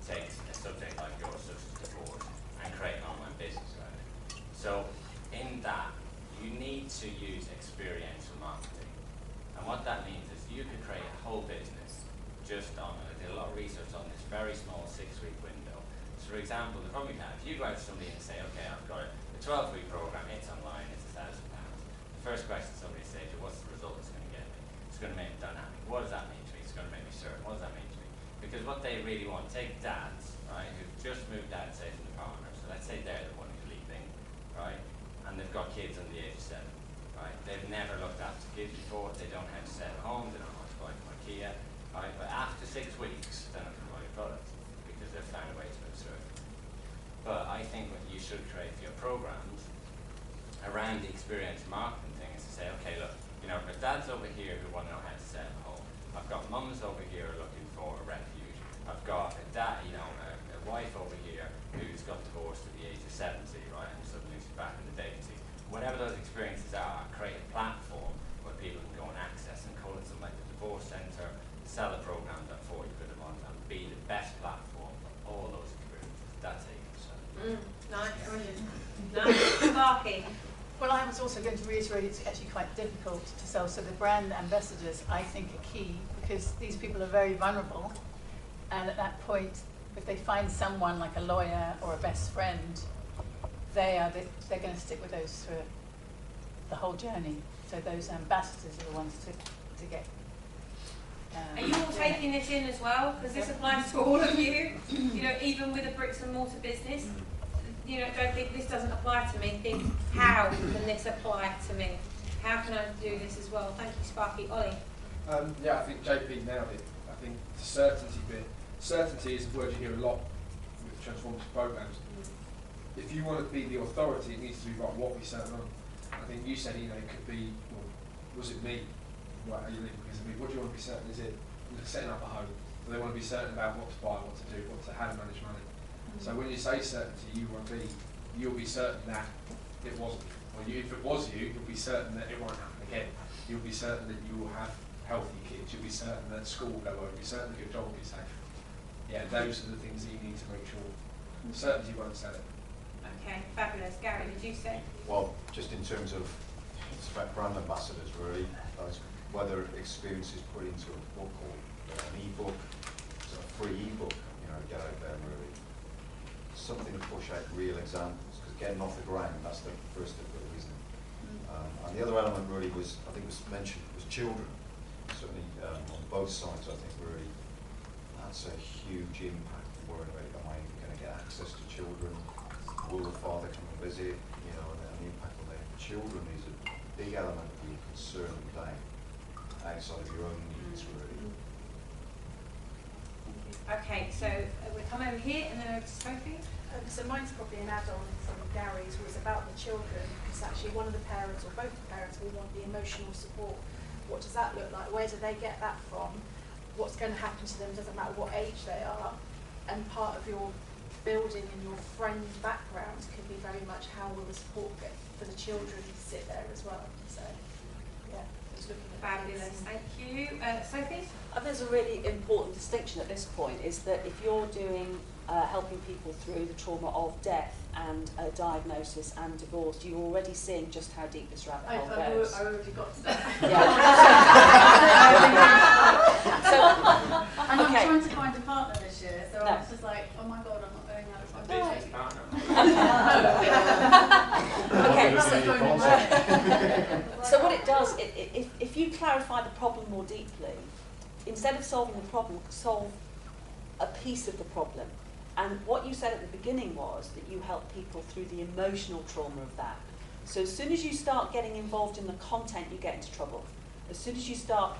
take a subject like yours, such as divorce, and create an online business around it. So in that, you need to use experiential marketing. And what that means is you could create a whole business just on, and I did a lot of research on this very small 6-week window. So for example, the problem you have, if you go out to somebody and say, okay, I've got a 12-week program, it's online, it's £1,000. The first question somebody says to you, what's the result it's going to get me? It's going to make me dynamic. What does that mean to me? It's going to make me certain. What does that mean to me? Because what they really want, take dads, right, who've just moved out, say, from the partner. So let's say they're the one who's leaving, right, and they've got kids under the age of 7. Right? They've never looked after kids before, they don't know how to set a home, they don't know how to buy from IKEA, right? But after 6 weeks, they're not going to buy your product because they've found a way to observe it. But I think what you should create for your programs around the experiential marketing thing is to say, okay, look, you know, I've got dads over here who want to know how to set a home. I've got mums over here looking for a refuge. I've got a dad, you know, a wife over here who's got divorced at the age of 70, right, and suddenly she's back in the dating scene. Whatever those experiences are, create a platform where people can go and access and call it something like the Divorce Centre, sell a program at 40 quid a month, and be the best platform for all those experiences. That's how you can sell. Nice, brilliant. Nice, Sparky. Well, I was also going to reiterate it's actually quite difficult to sell. So the brand ambassadors, I think, are key because these people are very vulnerable. And at that point, if they find someone like a lawyer or a best friend, they're going to stick with those through the whole journey. So those ambassadors are the ones to get. Are you all taking this in as well? Because this applies to all of you. You know, even with a bricks and mortar business. You know, don't think this doesn't apply to me. Think, how can this apply to me? How can I do this as well? Thank you, Sparky. Ollie. Yeah, I think JP nailed it. I think the certainty bit. Certainty is a word you hear a lot with transformative programs. If you want to be the authority, it needs to be about what we certain on. I think you said, you know, it could be, well, was it me? Right, are you living because of me? What do you want to be certain? Is it setting up a home? Do they want to be certain about what to buy, what to do, how to manage money? So when you say certainty, you'll be certain that it wasn't. Or if it was you, you'll be certain that it won't happen again. You'll be certain that you will have healthy kids. You'll be certain that school will go well. You'll be certain that your job will be safe. Yeah, those are the things that you need to make sure. Certainty won't sell it. Okay, fabulous. Gary, did you say? Well, just in terms of brand ambassadors, really, whether experience is put into a book or an e-book, a free e-book, you know, get out there really. Something to push out real examples, because getting off the ground, that's the first difficult reason. And the other element really was, I think was mentioned, was children. Certainly on both sides, I think really, that's a huge impact. Worrying about, am I going to get access to children? Will the father come and visit? You know, and the impact on their children is a big element of your concern about outside of your own needs, really. Okay, so we'll come over here and then over to Sophie. So mine's probably an add-on from Gary's, was about the children, because actually one of the parents, or both the parents, will want the emotional support. What does that look like? Where do they get that from? What's going to happen to them? Doesn't matter what age they are. And part of your building and your friend background could be very much how will the support get for the children to sit there as well. So, yeah, just looking at Fabulous, thank you. Sophie? There's a really important distinction at this point, is that if you're doing helping people through the trauma of death and diagnosis and divorce, you're already seeing just how deep this rabbit hole goes. I already got to that. So, and I'm trying to find a partner this year, so I was just like, oh my god, I'm not going out. I'm dating partner. So what it does, if you clarify the problem more deeply, instead of solving the problem, solve a piece of the problem. And what you said at the beginning was that you help people through the emotional trauma of that. So as soon as you start getting involved in the content, you get into trouble. As soon as you start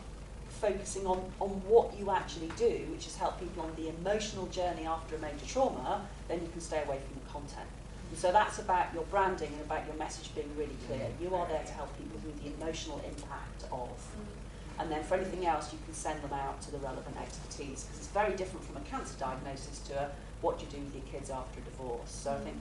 focusing on what you actually do, which is help people on the emotional journey after a major trauma, then you can stay away from the content. And so that's about your branding and about your message being really clear. You are there to help people through the emotional impact of. And then for anything else, you can send them out to the relevant expertise, because it's very different from a cancer diagnosis to a what do you do with your kids after a divorce. So I think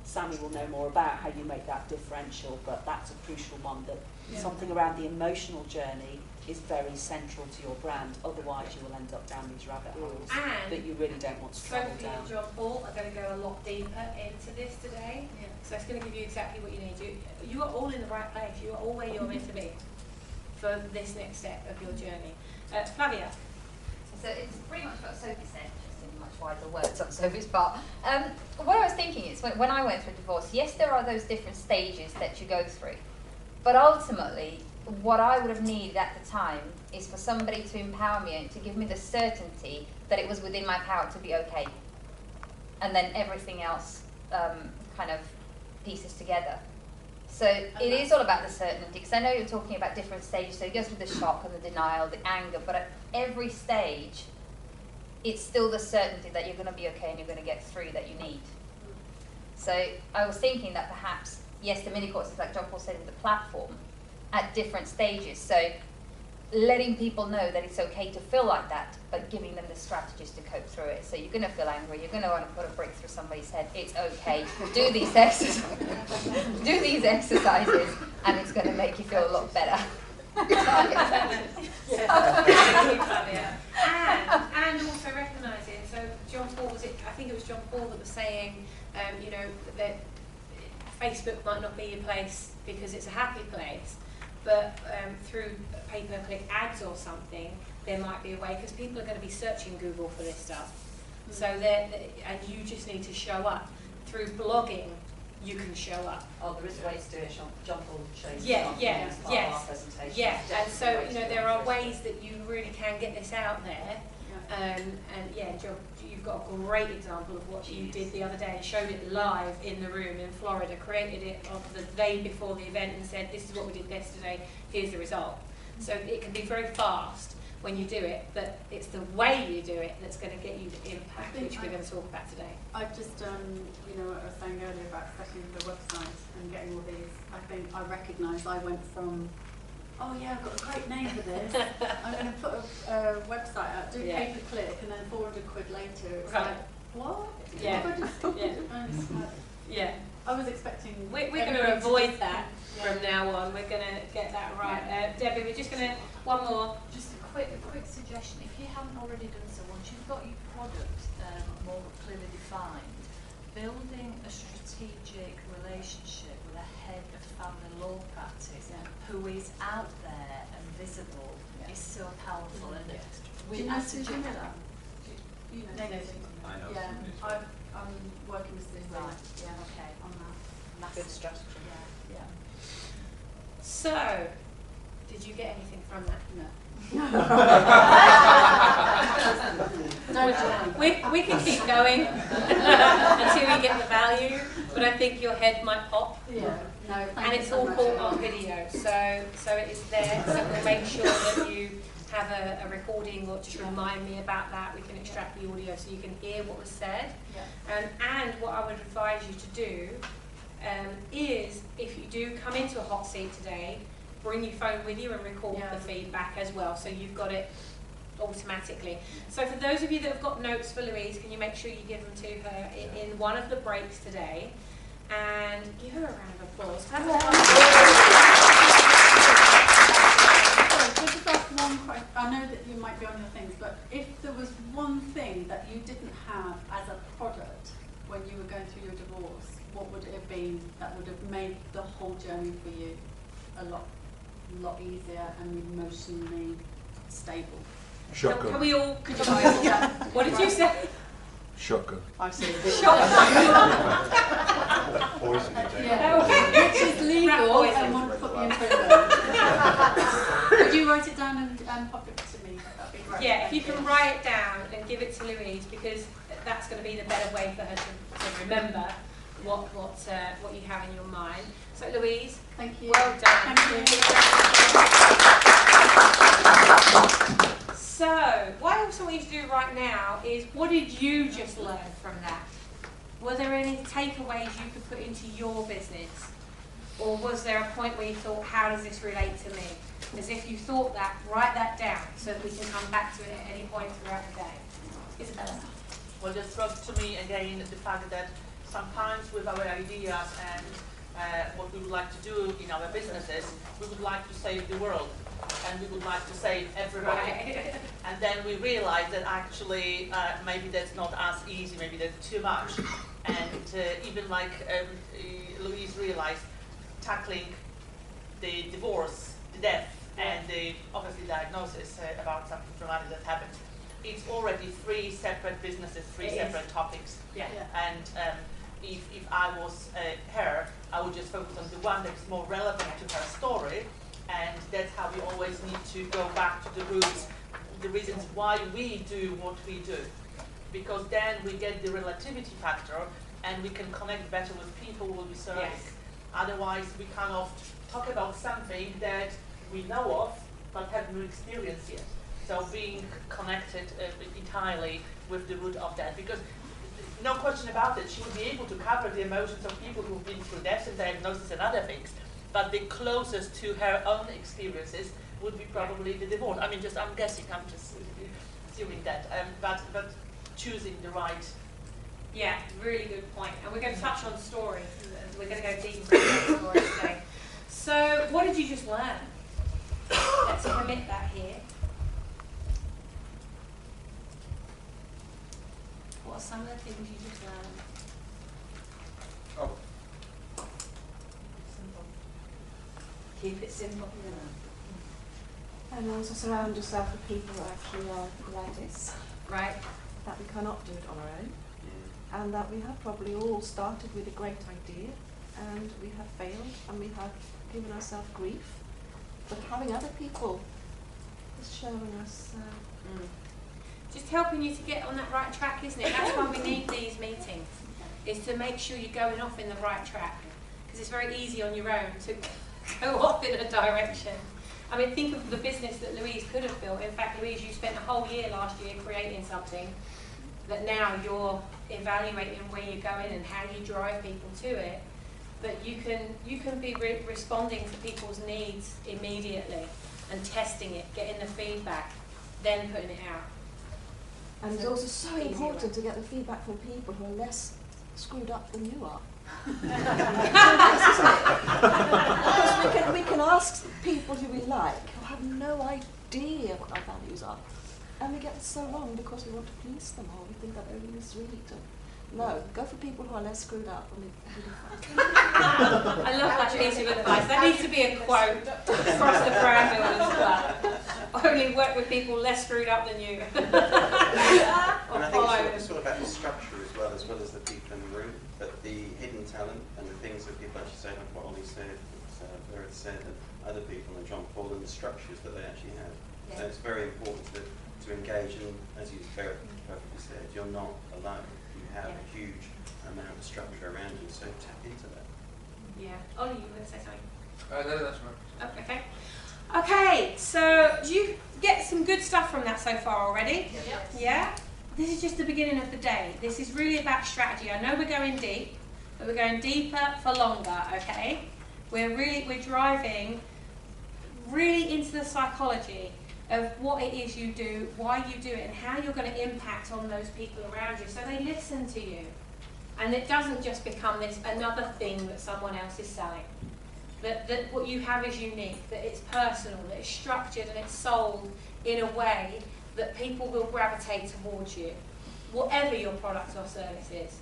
Sammy will know more about how you make that differential, but that's a crucial one, that something around the emotional journey is very central to your brand. Otherwise, you will end up down these rabbit holes that you really don't want to travel Sophie down. and John Paul are going to go a lot deeper into this today. Yeah. So it's going to give you exactly what you need. You are all in the right place. You are all where you're meant to be for this next step of your journey. Flavia. So it's pretty much what Sophie said, just in much wider words on Sophie's part. What I was thinking is, when I went through divorce, yes, there are those different stages that you go through, but ultimately, what I would have needed at the time is for somebody to empower me and to give me the certainty that it was within my power to be okay. And then everything else kind of pieces together. So it is all about the certainty, because I know you're talking about different stages, so you go through the shock and the denial, the anger, but at every stage, it's still the certainty that you're going to be okay and you're going to get through that you need. So I was thinking that perhaps, yes, the mini courses, like John Paul said, with the platform, at different stages. So letting people know that it's okay to feel like that, but giving them the strategies to cope through it. So you're going to feel angry, you're going to want to put a brick through somebody's head. It's okay. Do these exercises, and it's going to make you feel a lot better. And also recognising, so John Paul was it? I think it was John Paul that was saying, you know, that Facebook might not be your place because it's a happy place, but through pay-per-click ads or something, there might be a way, because people are going to be searching Google for this stuff. So and you just need to show up. Through blogging, you can show up. Oh, there is ways to do it. John Paul shows presentation. Yeah, and so you know there are ways that you really can get this out there. And yeah, John, you've got a great example of what you did the other day and showed it live in the room in Florida, created it on the day before the event and said, this is what we did yesterday, here's the result. So it can be very fast when you do it, but it's the way you do it that's going to get you the impact, which we're going to talk about today. I just, you know, what I was saying earlier about setting the website and getting all these, I think I recognise I went from, oh yeah, I've got a great name for this, I'm going to put a website out, do pay-per-click, and then 400 quid later, it's like, what? I was expecting... We're going to avoid that from now on, we're going to get that right. Debbie, we're just going to, one more. Just a quick suggestion, if you haven't already done so, once you've got your product more clearly defined, building a strategic relationship with a head of family law practice who is out there and visible is so powerful. And do you know Susie Miller? You know Susie. I know. Yeah, I'm working with Susie. Right. Yeah. Okay. On that. Good strategy. Yeah. So, did you get anything from that? No. We can keep going until we get the value, but I think your head might pop. Yeah. No, and it's all caught on video, so it is there. So we'll make sure that you have a recording or just remind me about that. We can extract the audio so you can hear what was said. Yeah. And what I would advise you to do is, if you do come into a hot seat today, bring your phone with you and record the feedback as well, so you've got it automatically. So for those of you that have got notes for Louise, can you make sure you give them to her in one of the breaks today? And give her a round of applause. Just ask one question. I know that you might be on your things, but if there was one thing that you didn't have as a product when you were going through your divorce, what would it have been that would have made the whole journey for you a lot easier and emotionally stable? Shotgun. Can we all? What did you say? Shotgun. I said Poison which is legal and won't put me in prison. Would you write it down and pop it to me? That'd be great. Yeah, if you can write it down and give it to Louise, because that's going to be the better way for her to remember what you have in your mind. So Louise, thank you. Well done. Thank you. So, what I also want you to do right now is, what did you just learn from that? Were there any takeaways you could put into your business? Or was there a point where you thought, how does this relate to me? As if you thought that, write that down so that we can come back to it at any point throughout the day. Isabella? Well, just struck to me again the fact that sometimes with our ideas and what we would like to do in our businesses, we would like to save the world and we would like to save everybody. Right. And then we realize that actually maybe that's not as easy, maybe that's too much. And even like Louise realized, tackling the divorce, the death, and the obviously diagnosis about something traumatic that happened. It's already 3 separate businesses, 3 separate topics. Yeah. And if I was her, I would just focus on the one that's more relevant to her story, and that's how we always need to go back to the roots, the reasons why we do what we do. Because then we get the relativity factor, and we can connect better with people who will be serving. Yes. Otherwise, we kind of talk about something that we know of, but haven't experienced yet. So being connected entirely with the root of that, because no question about it, she would be able to cover the emotions of people who've been through deaths and diagnosis and other things, but the closest to her own experiences would be probably the divorce. I mean, I'm guessing, I'm just assuming that, but choosing the right. Yeah, really good point. And we're going to touch on story. We're going to go deeper into story today. So, what did you just learn? Let's commit that here. What are some of the things you just learned? Oh, Simple. Keep it simple. And also surround yourself with people who actually are like this, Right. that we cannot do it on our own, and that we have probably all started with a great idea, and we have failed, and we have given ourselves grief, but having other people is showing us Just helping you to get on that right track, isn't it? That's why we need these meetings, is to make sure you're going off in the right track. Because it's very easy on your own to go off in a direction. I mean, think of the business that Louise could have built. In fact, Louise, you spent a whole year last year creating something that now you're evaluating where you're going and how you drive people to it. But you can be responding to people's needs immediately and testing it, getting the feedback, then putting it out. And it's So also so easy important way. to get the feedback from people who are less screwed up than you are. Because we can ask people who we like, who have no idea what our values are, and we get it so wrong because we want to please them, or we think that they're really sweet. No, go for people who are less screwed up. I love that piece of advice. That needs to be a quote across the brand building as well. Only work with people less screwed up than you. And I think it's sort of about the structure as well as the people in the room, but the hidden talent and the things that people actually say, like what Ollie said, what Garrity said, and other people, and John Paul, and the structures that they actually have. Yeah. So it's very important to engage, and as you perfectly said, you're not alone. You have a huge amount of structure around you, so tap into that. Yeah. Ollie, you were going to say something? no, that's right. Oh, okay. Okay, so do you get some good stuff from that so far already? Yep. Yeah? This is just the beginning of the day. This is really about strategy. I know we're going deep, but we're going deeper for longer, okay? We're driving really into the psychology of what it is you do, why you do it, and how you're going to impact on those people around you so they listen to you. And it doesn't just become this another thing that someone else is selling. That what you have is unique, that it's personal, that it's structured and it's sold in a way that people will gravitate towards you, whatever your product or service is.